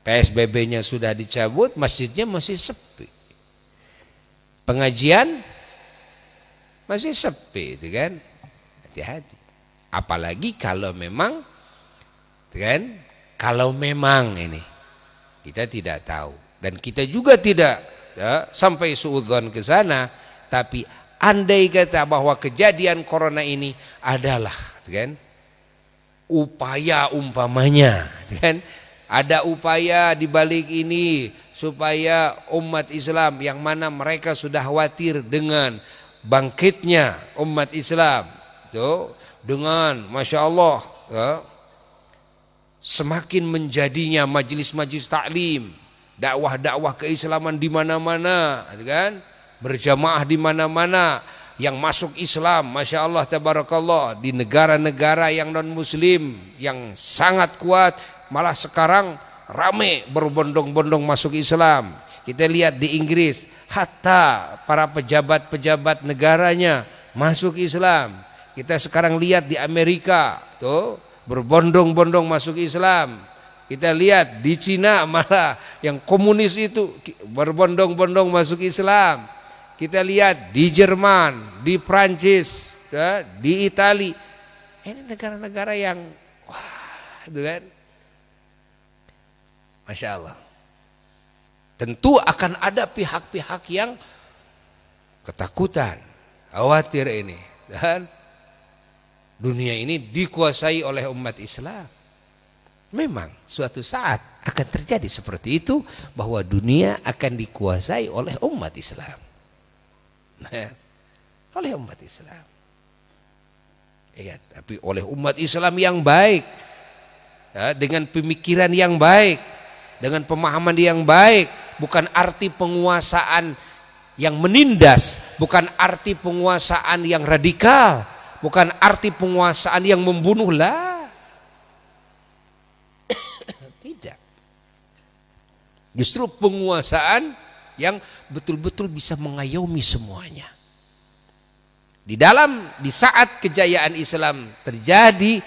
PSBB-nya sudah dicabut, masjidnya masih sepi, pengajian masih sepi, itu kan? Hati-hati. Apalagi kalau memang, kan? Kalau memang ini kita tidak tahu dan kita juga tidak, ya, sampai suudzon ke sana, tapi andai kata bahwa kejadian corona ini adalah, kan, upaya umpamanya, kan, ada upaya di balik ini supaya umat Islam yang mana mereka sudah khawatir dengan bangkitnya umat Islam, tuh, dengan masya Allah, ya, semakin menjadinya majelis-majelis taklim, dakwah-dakwah keislaman di mana-mana, kan? Berjamaah di mana-mana, yang masuk Islam, masya Allah tabarakallah, di negara-negara yang non muslim yang sangat kuat, malah sekarang rame berbondong-bondong masuk Islam. Kita lihat di Inggris, hatta para pejabat-pejabat negaranya masuk Islam. Kita sekarang lihat di Amerika, tuh, berbondong-bondong masuk Islam. Kita lihat di Cina malah yang komunis itu berbondong-bondong masuk Islam. Kita lihat di Jerman, di Prancis, ya, di Itali. Ini negara-negara yang wah, itu kan, masya Allah. Tentu akan ada pihak-pihak yang ketakutan, khawatir ini, dan dunia ini dikuasai oleh umat Islam. Memang suatu saat akan terjadi seperti itu, bahwa dunia akan dikuasai oleh umat Islam. Nah, oleh umat Islam. Ya, tapi oleh umat Islam yang baik, ya, dengan pemikiran yang baik, dengan pemahaman yang baik. Bukan arti penguasaan yang menindas, bukan arti penguasaan yang radikal, bukan arti penguasaan yang membunuh, lah. Tidak. Justru penguasaan yang betul-betul bisa mengayomi semuanya. Di saat kejayaan Islam terjadi,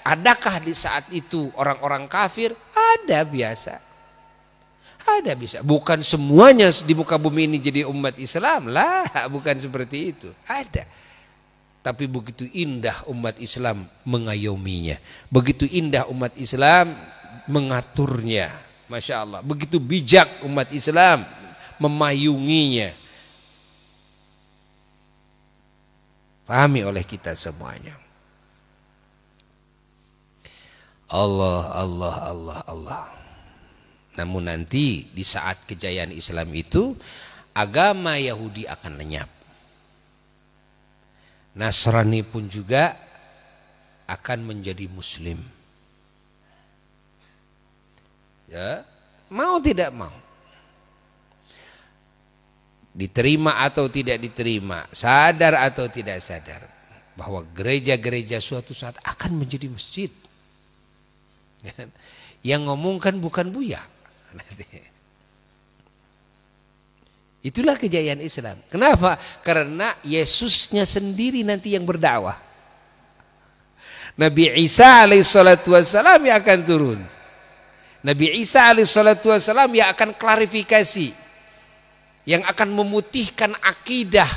adakah di saat itu orang-orang kafir? Ada, biasa. Ada, bisa. Bukan semuanya di muka bumi ini jadi umat Islam, lah, bukan seperti itu. Ada. Tapi begitu indah umat Islam mengayominya, begitu indah umat Islam mengaturnya, masya Allah. Begitu bijak umat Islam memayunginya. Pahami oleh kita semuanya. Allah, Allah, Allah, Allah. Namun nanti di saat kejayaan Islam itu, agama Yahudi akan lenyap. Nasrani pun juga akan menjadi Muslim. Ya, mau tidak mau. Diterima atau tidak diterima, sadar atau tidak sadar, bahwa gereja-gereja suatu saat akan menjadi masjid. Yang ngomongkan bukan Buya. Itulah kejayaan Islam. Kenapa? Karena Yesusnya sendiri nanti yang berdakwah. Nabi Isa alaihissalatu wassalam yang akan turun. Nabi Isa alaihissalatu wassalam yang akan klarifikasi, yang akan memutihkan akidah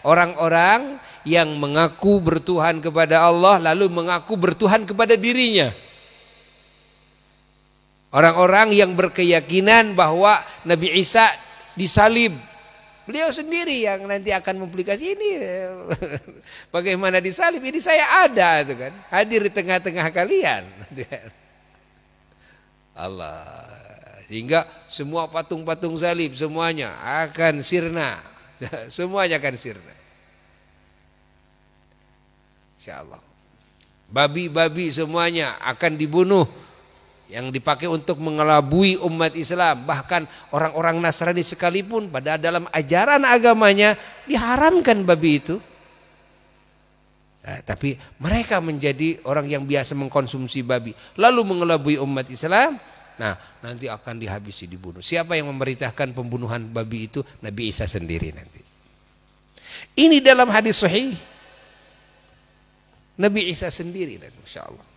orang-orang yang mengaku bertuhan kepada Allah lalu mengaku bertuhan kepada dirinya. Orang-orang yang berkeyakinan bahwa Nabi Isa disalib, beliau sendiri yang nanti akan memplikasi ini. Bagaimana disalib? Ini saya ada, itu kan, hadir di tengah-tengah kalian. Allah. Sehingga semua patung-patung salib semuanya akan sirna. Semuanya akan sirna. Insyaallah. Babi-babi semuanya akan dibunuh, yang dipakai untuk mengelabui umat Islam. Bahkan orang-orang Nasrani sekalipun pada dalam ajaran agamanya diharamkan babi itu. Nah, tapi mereka menjadi orang yang biasa mengkonsumsi babi lalu mengelabui umat Islam. Nah, nanti akan dihabisi, dibunuh. Siapa yang memerintahkan pembunuhan babi itu? Nabi Isa sendiri nanti. Ini dalam hadis sahih. Nabi Isa sendiri, dan insyaallah.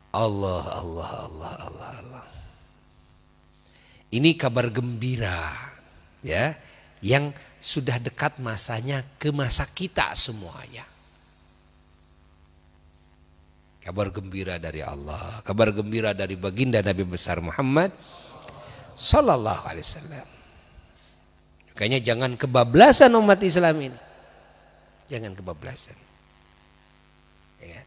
Allah, Allah, Allah, Allah, Allah. Ini kabar gembira, ya, yang sudah dekat masanya ke masa kita semuanya. Kabar gembira dari Allah, kabar gembira dari baginda Nabi besar Muhammad sallallahu alaihi wasallam. Makanya jangan kebablasan umat Islam ini. Jangan kebablasan. Ya.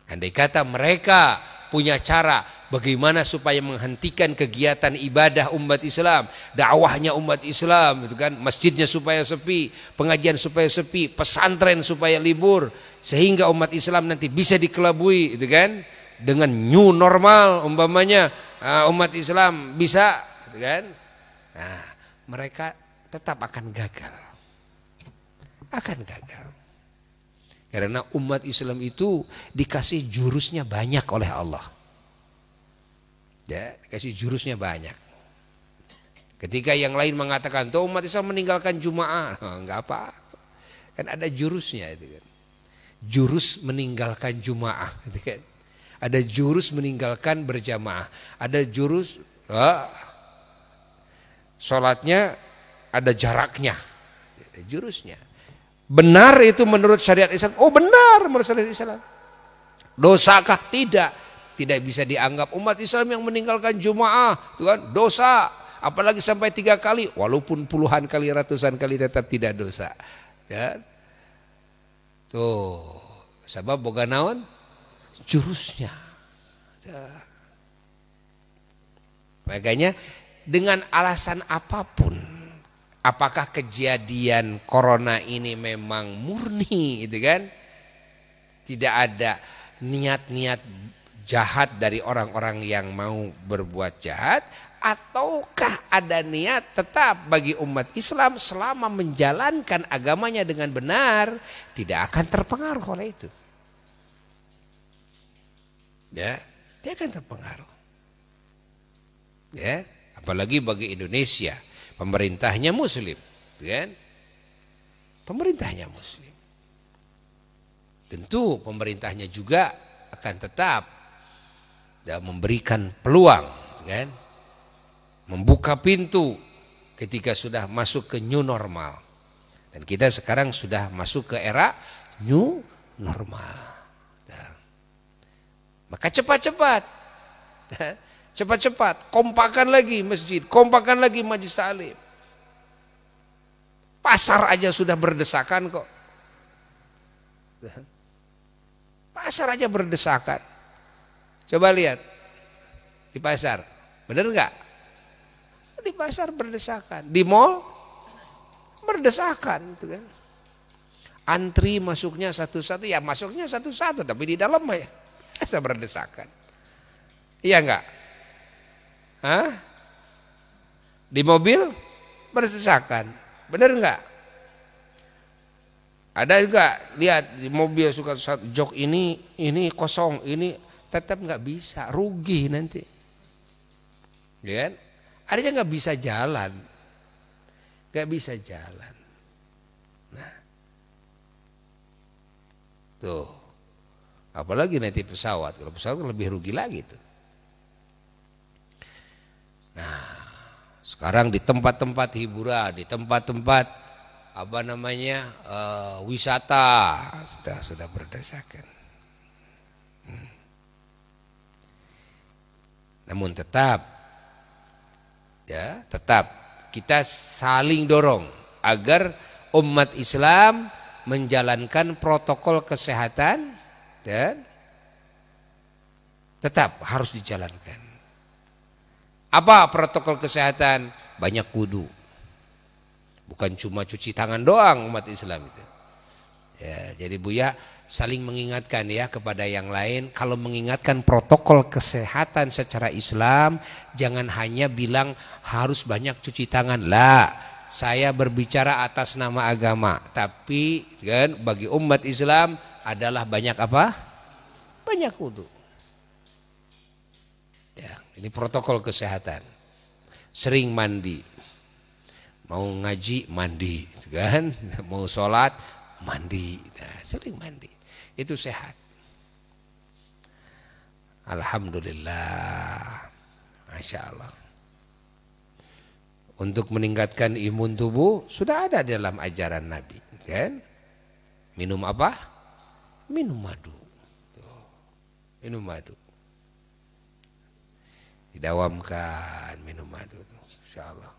Andai kata mereka punya cara bagaimana supaya menghentikan kegiatan ibadah umat Islam, dakwahnya umat Islam, itu kan, masjidnya supaya sepi, pengajian supaya sepi, pesantren supaya libur, sehingga umat Islam nanti bisa dikelabui, itu kan, dengan new normal umpamanya, umat Islam bisa, itu kan. Nah, mereka tetap akan gagal. Akan gagal. Karena umat Islam itu dikasih jurusnya banyak oleh Allah. Ya, dikasih jurusnya banyak. Ketika yang lain mengatakan, tuh umat Islam meninggalkan Jumaah, enggak apa-apa. Kan ada jurusnya itu kan. Jurus meninggalkan Jumaah, itu kan. Ada jurus meninggalkan berjamaah. Ada jurus sholatnya ada jaraknya. Ada jurusnya. Benar itu menurut syariat Islam. Oh benar menurut syariat Islam. Dosakah? Tidak. Tidak bisa dianggap umat Islam yang meninggalkan Jumaah itu kan dosa. Apalagi sampai 3 kali. Walaupun puluhan kali, ratusan kali tetap tidak dosa. Ya. Tuh. Sebab boga naon? Jurusnya. Ya. Makanya dengan alasan apapun, apakah kejadian corona ini memang murni, itu kan? Tidak ada niat-niat jahat dari orang-orang yang mau berbuat jahat, ataukah ada niat tetap bagi umat Islam selama menjalankan agamanya dengan benar tidak akan terpengaruh oleh itu. Ya, dia akan terpengaruh. Ya, apalagi bagi Indonesia. Pemerintahnya Muslim, kan? Pemerintahnya Muslim. Tentu pemerintahnya juga akan tetap memberikan peluang, kan? Membuka pintu ketika sudah masuk ke new normal. Dan kita sekarang sudah masuk ke era new normal. Maka cepat-cepat Cepat-cepat, kompakan lagi masjid, kompakan lagi majelis taklim. Pasar aja sudah berdesakan kok. Pasar aja berdesakan. Coba lihat di pasar, bener nggak? Di pasar berdesakan, di mall berdesakan, gitu kan? Antri masuknya satu-satu, ya masuknya satu-satu, tapi di dalam ya biasa berdesakan. Iya enggak? Hah? Di mobil berdesakan, bener enggak? Ada juga lihat di mobil suka satu jok ini kosong, ini tetap nggak bisa, rugi nanti. Ya kan? Artinya nggak bisa jalan, nggak bisa jalan. Nah, tuh, apalagi nanti pesawat. Kalau pesawat lebih rugi lagi tuh. Nah, sekarang di tempat-tempat hiburan, di tempat-tempat apa namanya wisata sudah berdesakan. Namun tetap kita saling dorong agar umat Islam menjalankan protokol kesehatan dan tetap harus dijalankan. Apa protokol kesehatan? Banyak wudu. Bukan cuma cuci tangan doang umat Islam itu. Ya, jadi Buya saling mengingatkan ya kepada yang lain, kalau mengingatkan protokol kesehatan secara Islam, jangan hanya bilang harus banyak cuci tangan. Lah, saya berbicara atas nama agama, tapi kan bagi umat Islam adalah banyak apa? Banyak wudu. Ya, ini protokol kesehatan. Sering mandi. Mau ngaji mandi, kan? Mau sholat mandi. Nah, sering mandi. Itu sehat. Alhamdulillah. Masya Allah. Untuk meningkatkan imun tubuh sudah ada dalam ajaran Nabi, kan? Minum apa? Minum madu. Tuh. Minum madu. Didawamkan minum madu tuh, insyaallah.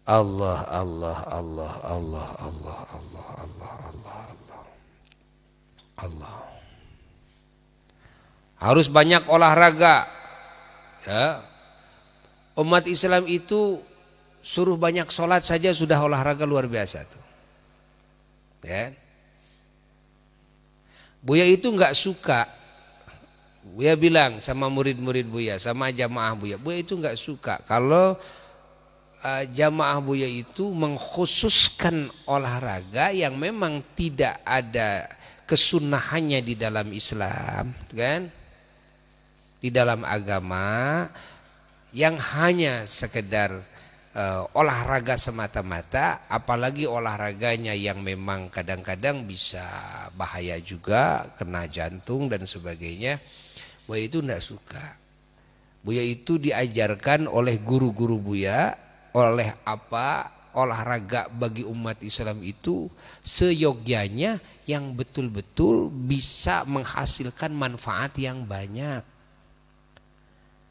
Allah Allah Allah Allah Allah Allah Allah Allah Allah Allah. Harus banyak olahraga. Ya. Umat Islam itu suruh banyak sholat saja sudah olahraga luar biasa tuh. Ya. Buya itu nggak suka. Buya bilang sama murid-murid Buya, sama jamaah Buya, Buya itu nggak suka kalau jamaah Buya itu mengkhususkan olahraga yang memang tidak ada kesunahannya di dalam Islam, kan? Di dalam agama, yang hanya sekedar olahraga semata-mata, apalagi olahraganya yang memang kadang-kadang bisa bahaya juga, kena jantung dan sebagainya. Buya itu tidak suka. Buya itu diajarkan oleh guru-guru Buya, oleh apa olahraga bagi umat Islam itu seyogyanya yang betul-betul bisa menghasilkan manfaat yang banyak.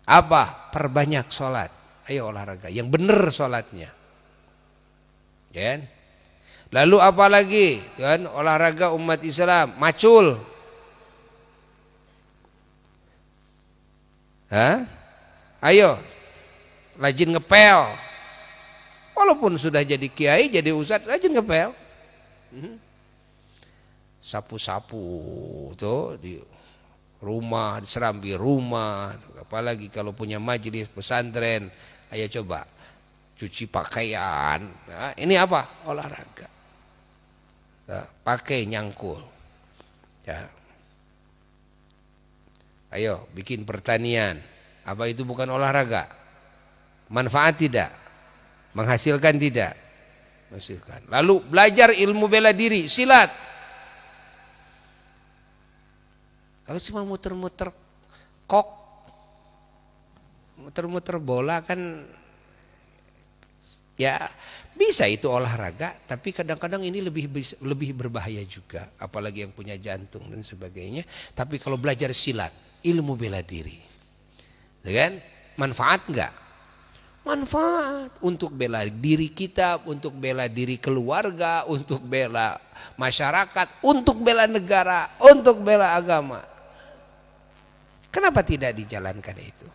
Apa? Perbanyak sholat. Ayo olahraga yang benar sholatnya, kan? Lalu apa lagi, kan? Olahraga umat Islam, macul. Hah? Ayo rajin ngepel. Walaupun sudah jadi kiai, jadi ustadz, rajin ngepel. Sapu-sapu tuh di rumah, diserambi rumah. Apalagi kalau punya majelis pesantren, ayo coba cuci pakaian. Nah, ini apa? Olahraga. Nah, pakai nyangkul. Ya. Ayo bikin pertanian. Apa itu bukan olahraga? Manfaat tidak? Menghasilkan tidak? Menghasilkan. Lalu belajar ilmu bela diri, silat. Kalau cuma muter-muter kok, muter-muter bola kan ya bisa itu olahraga, tapi kadang-kadang ini lebih berbahaya juga, apalagi yang punya jantung dan sebagainya. Tapi kalau belajar silat, ilmu bela diri, kan? Manfaat enggak? Manfaat untuk bela diri kita, untuk bela diri keluarga, untuk bela masyarakat, untuk bela negara, untuk bela agama. Kenapa tidak dijalankan itu?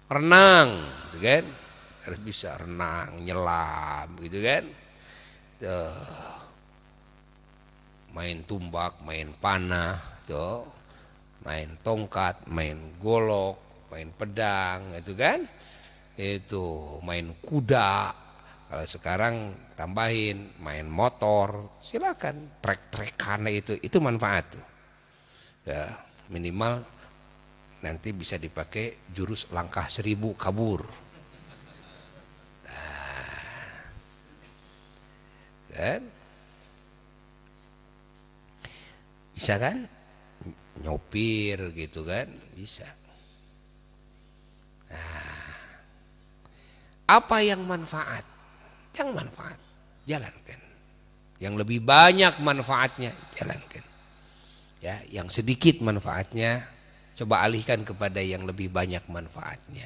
Renang, gitu kan? Harus bisa renang, nyelam, gitu kan? Main tumbak, main panah, main tongkat, main golok, main pedang, gitu kan? Itu main kuda. Kalau sekarang tambahin main motor, silakan trek-trekan itu manfaat tuh. Ya, minimal nanti bisa dipakai jurus langkah 1000 kabur. Nah, kan? Bisa kan? Nyopir gitu kan? Bisa. Nah, apa yang manfaat? Yang manfaat, jalankan. Yang lebih banyak manfaatnya, jalankan. Ya, yang sedikit manfaatnya, coba alihkan kepada yang lebih banyak manfaatnya.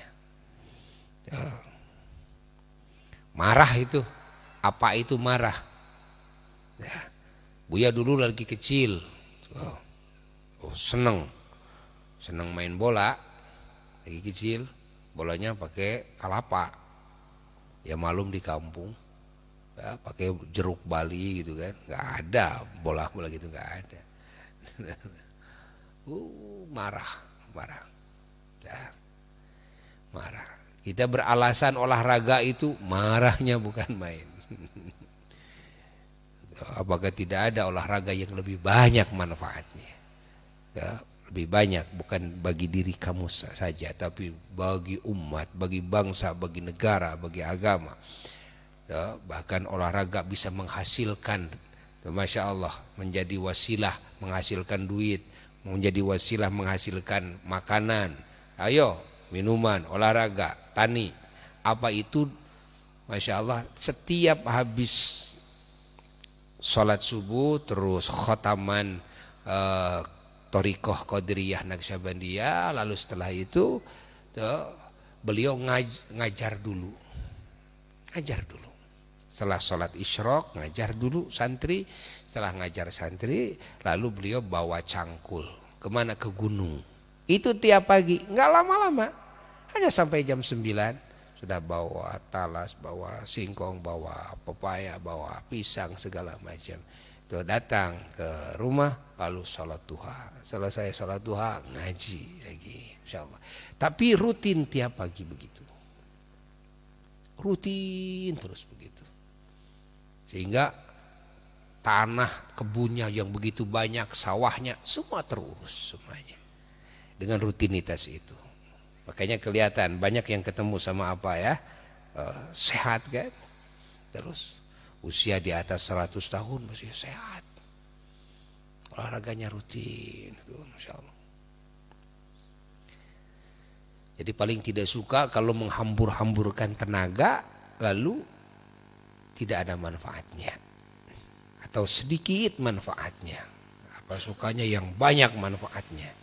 Marah itu, apa itu marah? Ya, Buya dulu lagi kecil, seneng main bola, lagi kecil, bolanya pakai kalapa. Ya malum di kampung, ya, pakai jeruk Bali gitu kan, nggak ada bola gitu, nggak ada. Marah, ya, marah. Kita beralasan olahraga itu, marahnya bukan main. Apakah tidak ada olahraga yang lebih banyak manfaatnya? Ya, lebih banyak, bukan bagi diri kamu saja, tapi bagi umat, bagi bangsa, bagi negara, bagi agama. Ya, bahkan olahraga bisa menghasilkan, Masya Allah, menjadi wasilah menghasilkan duit, menjadi wasilah menghasilkan makanan. Ayo, minuman, olahraga, tani. Apa itu? Masya Allah, setiap habis sholat subuh terus khotaman Thariqah Qadiriyah Naqsyabandiyah, lalu setelah itu beliau ngajar dulu. Setelah sholat isyraq ngajar dulu santri, setelah ngajar santri lalu beliau bawa cangkul kemana? Ke gunung. Itu tiap pagi, nggak lama-lama, hanya sampai jam 9 sudah bawa talas, bawa singkong, bawa pepaya, bawa pisang segala macam. Tuh, datang ke rumah lalu sholat duha, selesai sholat duha ngaji lagi, insyaallah. Tapi rutin tiap pagi begitu, rutin terus begitu, sehingga tanah kebunnya yang begitu banyak, sawahnya semua terurus semuanya dengan rutinitas itu. Makanya kelihatan banyak yang ketemu sama apa ya, sehat kan, terus usia di atas 100 tahun masih sehat, olahraganya rutin, Masya Allah. Jadi paling tidak suka kalau menghambur-hamburkan tenaga lalu tidak ada manfaatnya atau sedikit manfaatnya. Apa sukanya yang banyak manfaatnya.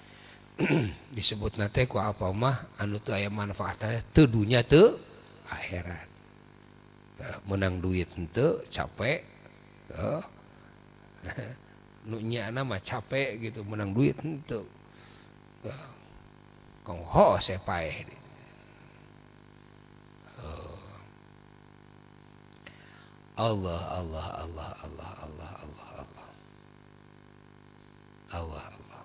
Disebut nate ku apa mah anu teu aya manfaatnya teu dunya teu akhirat. Menang duit henteu capek, nu nyana mah capek gitu, menang duit henteu kong ho sepae. Allah Allah Allah Allah Allah Allah Allah Allah Allah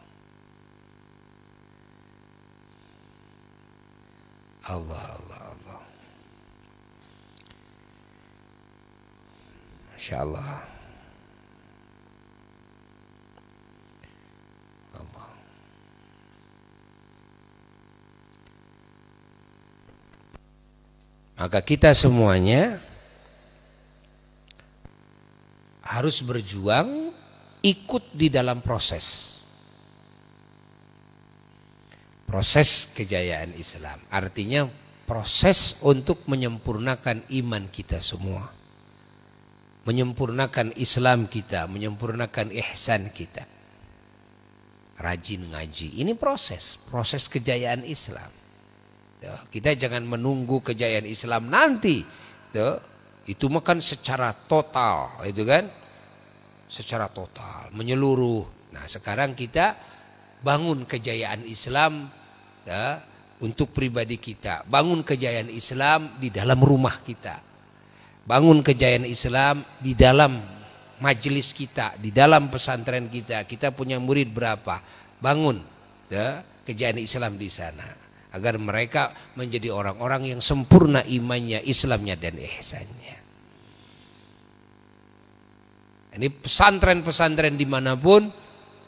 Allah Allah Allah. Masya Allah. Allah. Maka kita semuanya harus berjuang ikut di dalam proses kejayaan Islam. Artinya proses untuk menyempurnakan iman kita semua, menyempurnakan Islam kita, menyempurnakan ihsan kita. Rajin ngaji, ini proses kejayaan Islam. Kita jangan menunggu kejayaan Islam nanti. Itu makan secara total, itu kan? Secara total, menyeluruh. Nah, sekarang kita bangun kejayaan Islam untuk pribadi kita. Bangun kejayaan Islam di dalam rumah kita. Bangun kejayaan Islam di dalam majelis kita, di dalam pesantren kita. Kita punya murid berapa? Bangun kejayaan Islam di sana, agar mereka menjadi orang-orang yang sempurna imannya, Islamnya dan ihsannya. Ini pesantren-pesantren dimanapun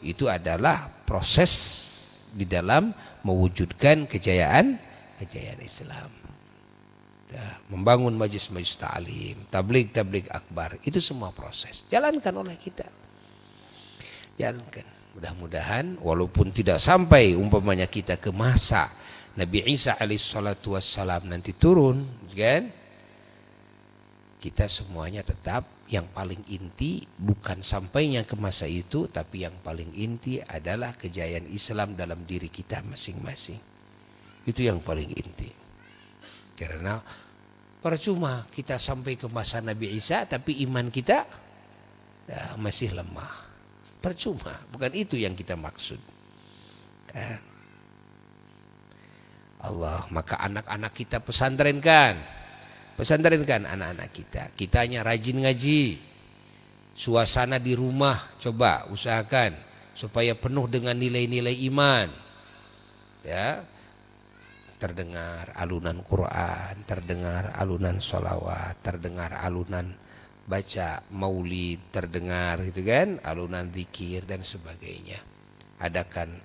itu adalah proses di dalam mewujudkan kejayaan Islam. Membangun majlis-majlis ta'lim, tabligh akbar, itu semua proses. Jalankan oleh kita. Jalankan. Mudah-mudahan walaupun tidak sampai umpamanya kita ke masa Nabi Isa alaihissalatu wassalam nanti turun, kan? Kita semuanya tetap yang paling inti bukan sampainya ke masa itu, tapi yang paling inti adalah kejayaan Islam dalam diri kita masing-masing. Itu yang paling inti. Karena percuma kita sampai ke masa Nabi Isa tapi iman kita masih lemah. Percuma, bukan itu yang kita maksud. Allah, maka anak-anak kita pesantrenkan anak-anak kita. Kitanya rajin ngaji. Suasana di rumah coba usahakan supaya penuh dengan nilai-nilai iman. Ya. Terdengar alunan Quran, terdengar alunan sholawat, terdengar alunan baca maulid, terdengar gitu kan, alunan zikir dan sebagainya. Adakan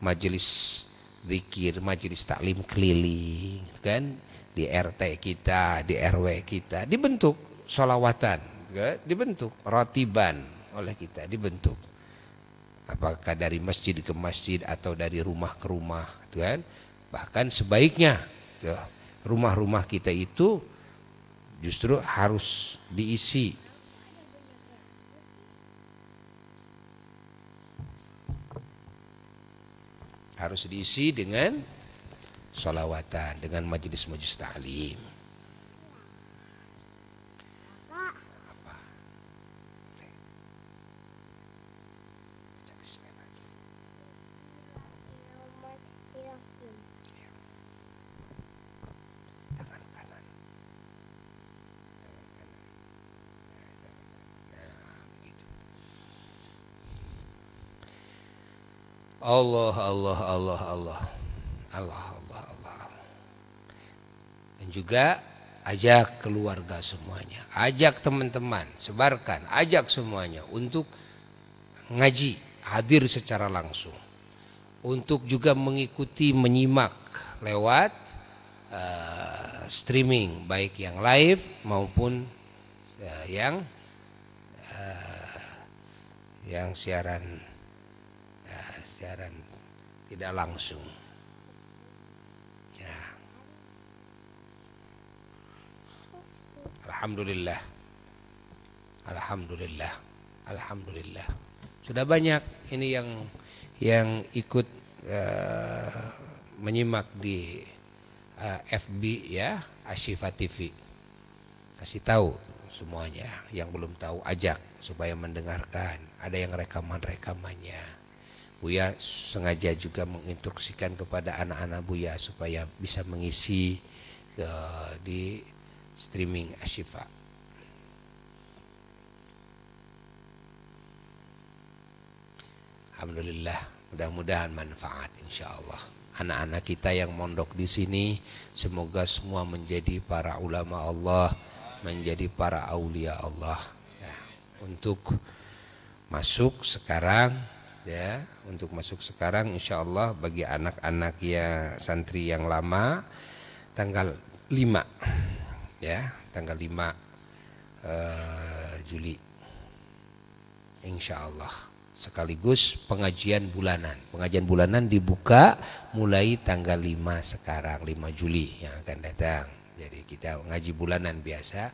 majelis zikir, majelis taklim keliling gitu kan, di RT kita, di RW kita, dibentuk sholawatan, gitu, dibentuk rotiban oleh kita, dibentuk. Apakah dari masjid ke masjid atau dari rumah ke rumah, gitu kan? Bahkan sebaiknya gitu, rumah-rumah kita itu justru harus diisi dengan sholawatan, dengan majelis-majelis ta'lim. Apa? Tangan kanan. Allah. Dan juga ajak keluarga semuanya, ajak teman-teman, sebarkan, ajak semuanya untuk ngaji, hadir secara langsung, untuk juga mengikuti, menyimak lewat streaming, baik yang live maupun yang siaran tidak langsung. Ya. Alhamdulillah. Sudah banyak ini yang ikut menyimak di FB ya, Asyifa TV. Kasih tahu semuanya, yang belum tahu ajak supaya mendengarkan. Ada yang rekamannya. Buya sengaja juga menginstruksikan kepada anak-anak Buya supaya bisa mengisi di streaming Asyifa. Alhamdulillah, mudah-mudahan manfaat insyaallah. Anak-anak kita yang mondok di sini semoga semua menjadi para ulama Allah, menjadi para aulia Allah. Ya, untuk masuk sekarang insyaallah bagi anak-anak ya santri yang lama tanggal 5 ya, tanggal 5 Juli insyaallah, sekaligus pengajian bulanan dibuka mulai tanggal 5 sekarang, 5 Juli yang akan datang. Jadi kita ngaji bulanan biasa.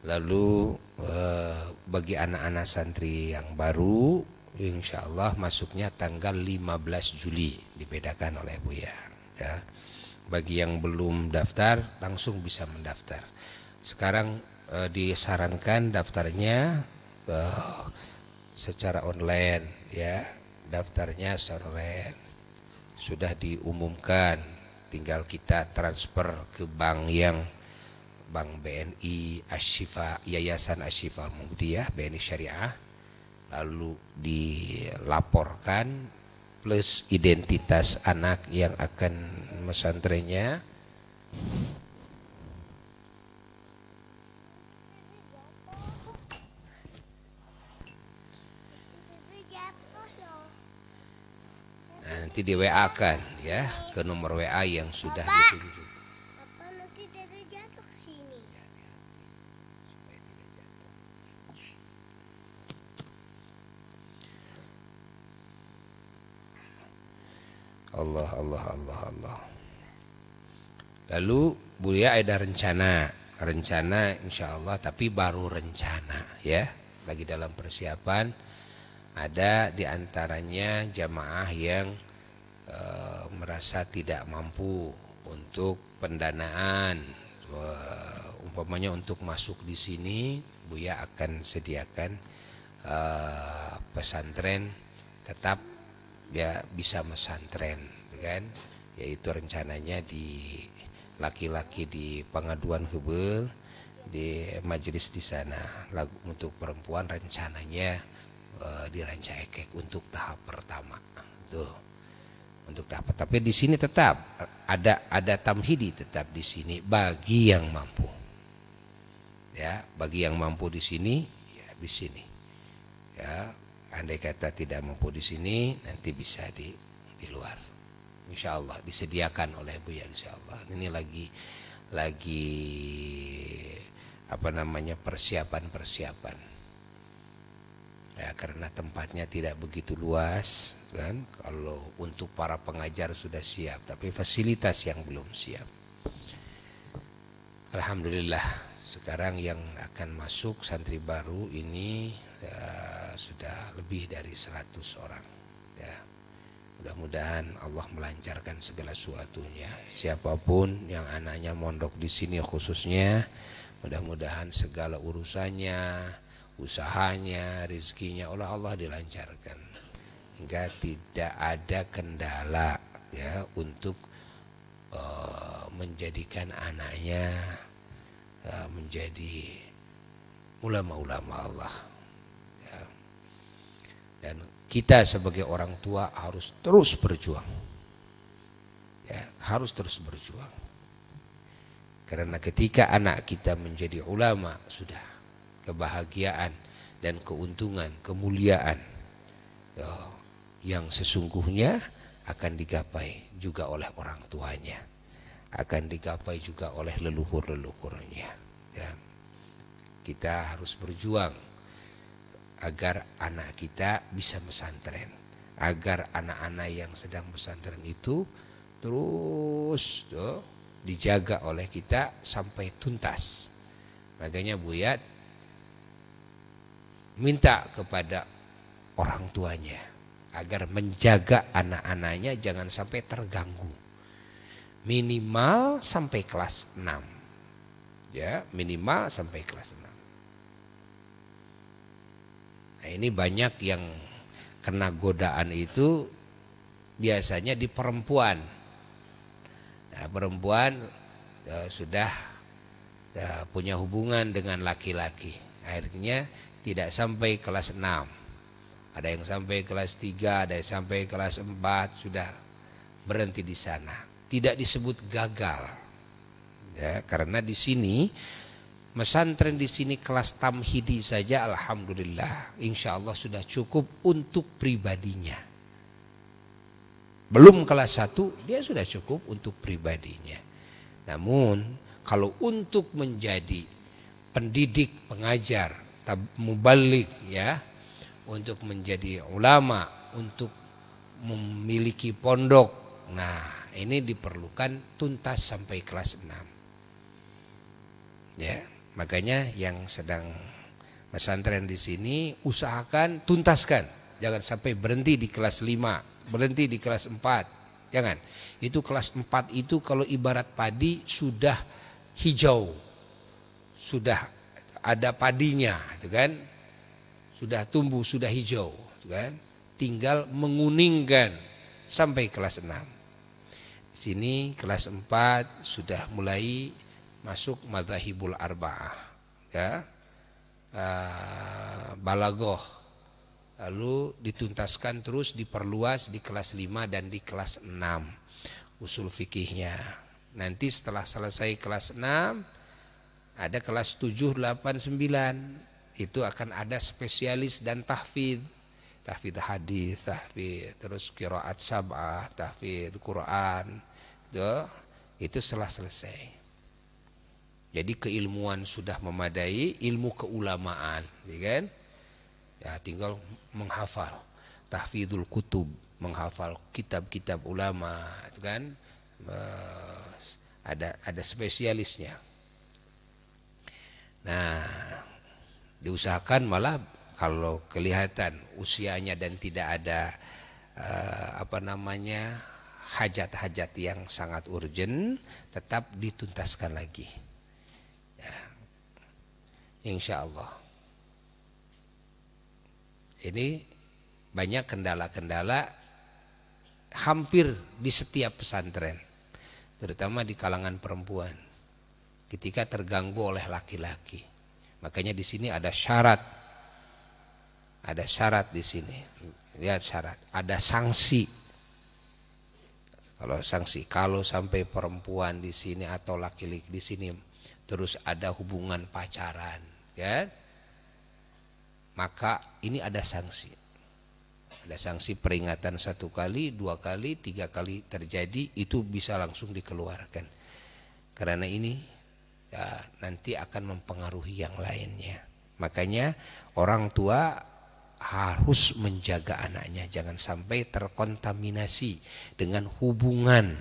Lalu bagi anak-anak santri yang baru insyaallah masuknya tanggal 15 Juli, dibedakan oleh Buya ya. bagi yang belum daftar langsung bisa mendaftar. Sekarang disarankan daftarnya secara online ya, daftarnya secara online. Sudah diumumkan, tinggal kita transfer ke bank yang Bank BNI Asy-Syifa, Yayasan Asy-Syifa Al-Muhammadiyah BNI Syariah, lalu dilaporkan plus identitas anak yang akan mesantrennya. Nah, nanti di WA kan ya ke nomor WA yang sudah ditunjuk. Allah. Lalu Buya ada rencana insya Allah, tapi baru rencana ya, lagi dalam persiapan. Ada diantaranya jamaah yang merasa tidak mampu untuk pendanaan, umpamanya untuk masuk di sini, Buya akan sediakan pesantren tetap ya bisa mesantren, kan? Yaitu rencananya di laki-laki di Pengaduan Hebel, di majelis di sana. Lagu untuk perempuan rencananya di Ranca Ekek untuk tahap pertama. Tuh. Untuk tahap, tapi di sini tetap ada tamhidi tetap di sini bagi yang mampu. Ya, bagi yang mampu di sini ya di sini. Ya, andai kata tidak mampu di sini, nanti bisa di luar. Insya Allah disediakan oleh Buya, insya Allah. Ini lagi persiapan. Ya, karena tempatnya tidak begitu luas, kan? Kalau untuk para pengajar sudah siap, tapi fasilitas yang belum siap. Alhamdulillah, sekarang yang akan masuk santri baru ini sudah lebih dari 100 orang ya. Mudah-mudahan Allah melancarkan segala sesuatunya. Siapapun yang anaknya mondok di sini khususnya, mudah-mudahan segala urusannya, usahanya, rezekinya oleh Allah dilancarkan hingga tidak ada kendala ya untuk menjadikan anaknya menjadi ulama-ulama Allah. Dan kita sebagai orang tua harus terus berjuang. Ya, harus terus berjuang. Karena ketika anak kita menjadi ulama, sudah kebahagiaan dan keuntungan, kemuliaan yang sesungguhnya akan digapai juga oleh orang tuanya, akan digapai juga oleh leluhur-leluhurnya. Ya. Kita harus berjuang agar anak kita bisa pesantren, agar anak-anak yang sedang pesantren itu terus dijaga oleh kita sampai tuntas. Makanya Buya minta kepada orang tuanya agar menjaga anak-anaknya jangan sampai terganggu, minimal sampai kelas 6 ya, minimal sampai kelas 6. Nah, ini banyak yang kena godaan itu biasanya di perempuan. Nah, perempuan sudah punya hubungan dengan laki-laki. Akhirnya tidak sampai kelas 6. Ada yang sampai kelas 3, ada yang sampai kelas 4, sudah berhenti di sana. Tidak disebut gagal. Ya, karena di sini mesantren di sini kelas tamhidi saja alhamdulillah insya Allah sudah cukup untuk pribadinya. Belum kelas 1 dia sudah cukup untuk pribadinya. Namun kalau untuk menjadi pendidik, pengajar, mubalik ya, untuk menjadi ulama, untuk memiliki pondok, nah ini diperlukan tuntas sampai kelas 6. Ya. Makanya yang sedang pesantren di sini usahakan tuntaskan, jangan sampai berhenti di kelas 5, berhenti di kelas 4. Jangan. Itu kelas 4 itu kalau ibarat padi sudah hijau. Sudah ada padinya, itu kan? Sudah tumbuh, sudah hijau, itu kan? Tinggal menguningkan sampai kelas 6. Di sini kelas 4 sudah mulai masuk madzhabul arba'ah, ya. Balaghah. Lalu dituntaskan terus diperluas di kelas 5 dan di kelas 6 usul fikihnya. Nanti setelah selesai kelas 6 ada kelas 7, 8, 9. Itu akan ada spesialis dan tahfidz. Tahfidz hadis, tahfidz terus qiraat sab'ah, tahfidz Quran. Itu setelah selesai. Jadi keilmuan sudah memadai, ilmu keulamaan, ya kan? Ya tinggal menghafal tahfidzul kutub, menghafal kitab-kitab ulama, itu kan? Ada spesialisnya. Nah, diusahakan malah kalau kelihatan usianya dan tidak ada hajat-hajat yang sangat urgent, tetap dituntaskan lagi. Ya. Insya Allah. Ini banyak kendala-kendala hampir di setiap pesantren, terutama di kalangan perempuan, ketika terganggu oleh laki-laki. Makanya di sini ada syarat di sini. Lihat syarat, ada sanksi. Kalau sampai perempuan di sini atau laki-laki di sini terus ada hubungan pacaran, ya, maka ini ada sanksi. Ada sanksi peringatan 1 kali, 2 kali, 3 kali terjadi, itu bisa langsung dikeluarkan. Karena ini ya, nanti akan mempengaruhi yang lainnya. Makanya orang tua harus menjaga anaknya, jangan sampai terkontaminasi dengan hubungan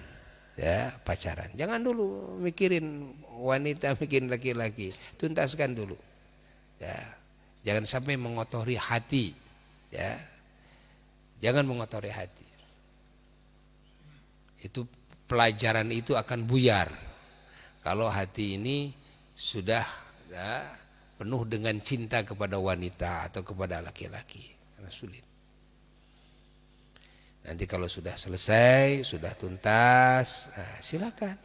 ya pacaran. Jangan dulu mikirin wanita, mikirin laki-laki, tuntaskan dulu. Ya. Jangan sampai mengotori hati, ya. Jangan mengotori hati. Itu pelajaran itu akan buyar kalau hati ini sudah ya, penuh dengan cinta kepada wanita atau kepada laki-laki, karena sulit. Nanti kalau sudah selesai, sudah tuntas, nah, silakan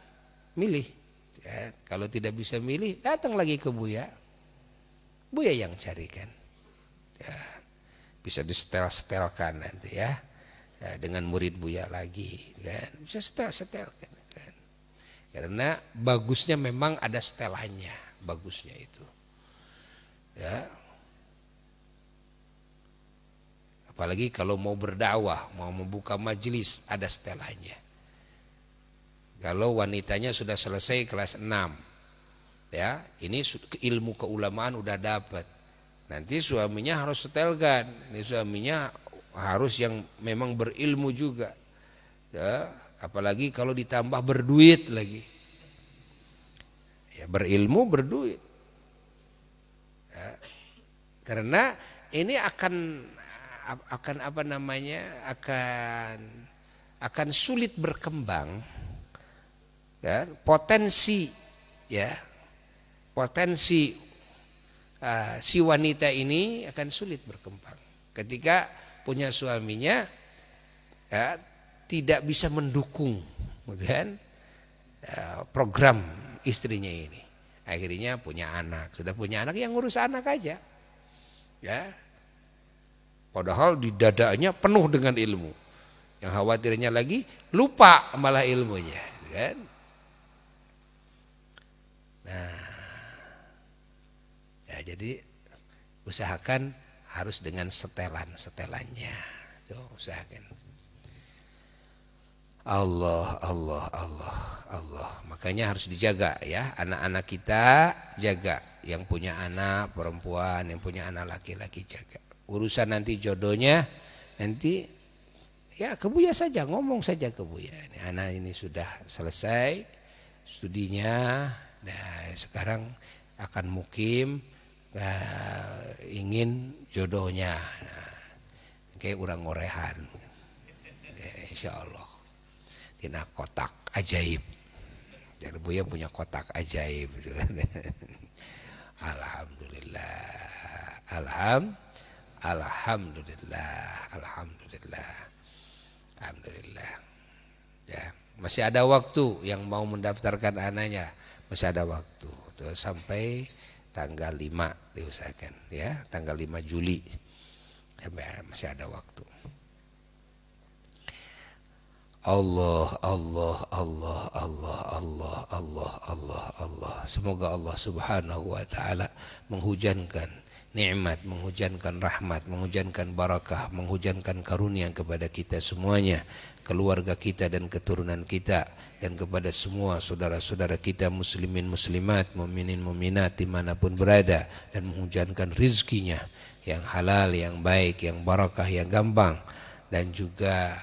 milih. Ya, kalau tidak bisa milih, datang lagi ke Buya. Buya yang carikan, ya, bisa disetel-setelkan nanti ya, dengan murid Buya lagi, kan? Bisa setelkan, kan? Karena bagusnya memang ada setelannya, bagusnya itu, ya. Apalagi kalau mau berdakwah, mau membuka majelis, ada setelannya. Kalau wanitanya sudah selesai kelas 6. Ya, ini ilmu keulamaan udah dapat. Nanti suaminya harus setelkan. Ini suaminya harus yang memang berilmu juga. Ya, apalagi kalau ditambah berduit lagi. Ya, berilmu berduit. Ya, karena ini akan sulit berkembang. Ya, potensi si wanita ini akan sulit berkembang ketika punya suaminya ya, tidak bisa mendukung, kan, program istrinya ini. Akhirnya punya anak, sudah punya anak yang ngurus anak aja, ya. Padahal di dadanya penuh dengan ilmu. Yang khawatirnya lagi lupa malah ilmunya, kan. Nah, ya jadi usahakan harus dengan setelannya. Tuh, usahakan. Allah. Makanya harus dijaga ya, anak-anak kita jaga. Yang punya anak perempuan, yang punya anak laki-laki jaga. Urusan nanti jodohnya nanti ya ke Buya saja, ngomong saja ke Buya. Anak ini sudah selesai studinya. Nah, sekarang akan mukim, ingin jodohnya, nah, kayak urang ngorehan, ya, insya Allah. kena kotak ajaib. Dan Buya punya kotak ajaib gitu. Alhamdulillah. Alhamdulillah. Ya, masih ada waktu yang mau mendaftarkan anaknya, masih ada waktu. Tuh, sampai tanggal 5 diusahakan ya, tanggal 5 Juli. Masih ada waktu. Allah. Semoga Allah Subhanahu wa taala menghujankan nikmat, menghujankan rahmat, menghujankan barakah, menghujankan karunia kepada kita semuanya, keluarga kita dan keturunan kita, dan kepada semua saudara-saudara kita muslimin muslimat, mukminin mukminat dimanapun berada, dan menghujankan rizkinya yang halal, yang baik, yang barakah, yang gampang, dan juga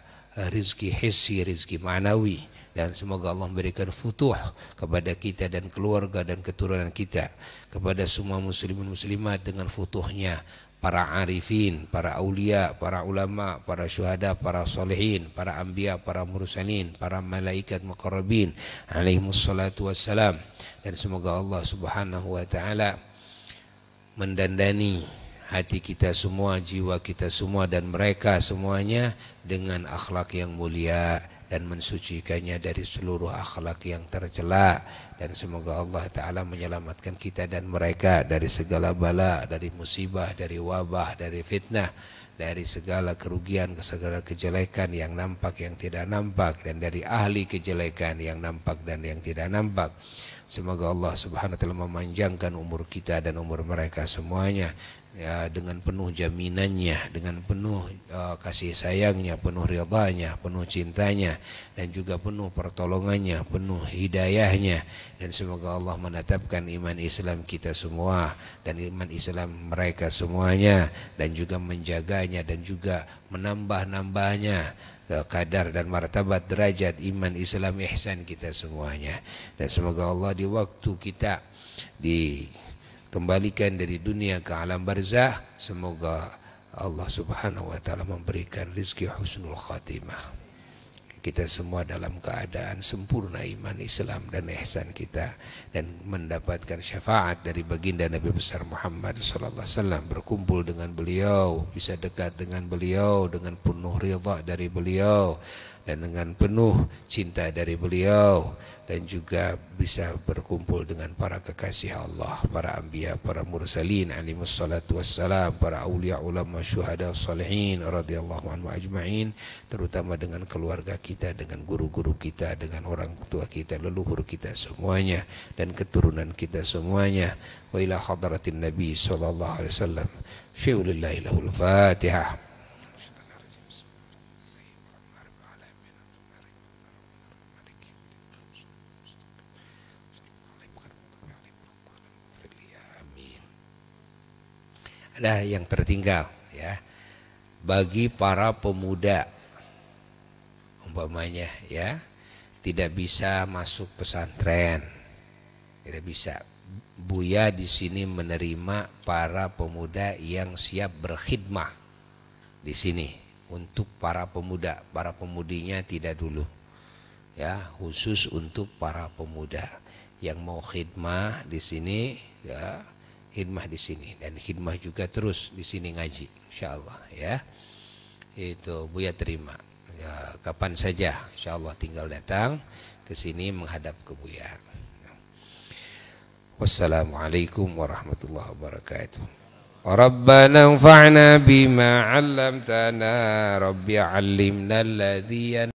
rizki hissi, rizki ma'nawi. Dan semoga Allah memberikan futuh kepada kita dan keluarga dan keturunan kita, kepada semua muslimin muslimat dengan futuhnya para arifin, para aulia, para ulama, para syuhada, para solehin, para anbiya, para mursalin, para malaikat muqarrabin alaihimus salatu wassalam. Dan semoga Allah Subhanahu wa taala mendandani hati kita semua, jiwa kita semua, dan mereka semuanya dengan akhlak yang mulia, dan mensucikannya dari seluruh akhlak yang tercela. Dan semoga Allah Ta'ala menyelamatkan kita dan mereka dari segala bala, dari musibah, dari wabah, dari fitnah, dari segala kerugian, segala kejelekan yang nampak, yang tidak nampak, dan dari ahli kejelekan yang nampak dan yang tidak nampak. Semoga Allah Subhanahu wa taala memanjangkan umur kita dan umur mereka semuanya, ya, dengan penuh jaminannya, dengan penuh kasih sayangnya, penuh ridhanya, penuh cintanya, dan juga penuh pertolongannya, penuh hidayahnya. Dan semoga Allah menetapkan iman Islam kita semua dan iman Islam mereka semuanya, dan juga menjaganya dan juga menambah-nambahnya kadar dan martabat derajat iman Islam ihsan kita semuanya. Dan semoga Allah di waktu kita dikembalikan dari dunia ke alam barzah, semoga Allah Subhanahu wa taala memberikan rezeki husnul khatimah. Kita semua dalam keadaan sempurna iman Islam dan ihsan kita, dan mendapatkan syafaat dari baginda Nabi besar Muhammad sallallahu alaihi wasallam, berkumpul dengan beliau, bisa dekat dengan beliau dengan penuh ridha dari beliau dan dengan penuh cinta dari beliau, dan juga bisa berkumpul dengan para kekasih Allah, para anbiya, para mursalin alaihimus salatu wassalam, para aulia, ulama, syuhada, salihin radhiyallahu anhu ajma'in, terutama dengan keluarga kita, dengan guru-guru kita, dengan orang tua kita, leluhur kita semuanya, dan keturunan kita semuanya. Wa ila hadratin Nabi sallallahu alaihi wasallam. Syai'ulillahi lahul Fatihah. Ada yang tertinggal ya, bagi para pemuda umpamanya ya, tidak bisa masuk pesantren, tidak bisa. Buya di sini menerima para pemuda yang siap berkhidmah di sini untuk para pemuda, para pemudinya tidak dulu ya, khusus untuk para pemuda yang mau khidmah di sini ya. Khidmah di sini, dan khidmah juga terus di sini ngaji, insyaallah ya. Itu Buya terima ya, kapan saja insyaallah tinggal datang ke sini menghadap ke Buya. Wassalamualaikum warahmatullahi wabarakatuh. Rabbana anfa'na bima 'allamtana, rabbi 'allimna alladhi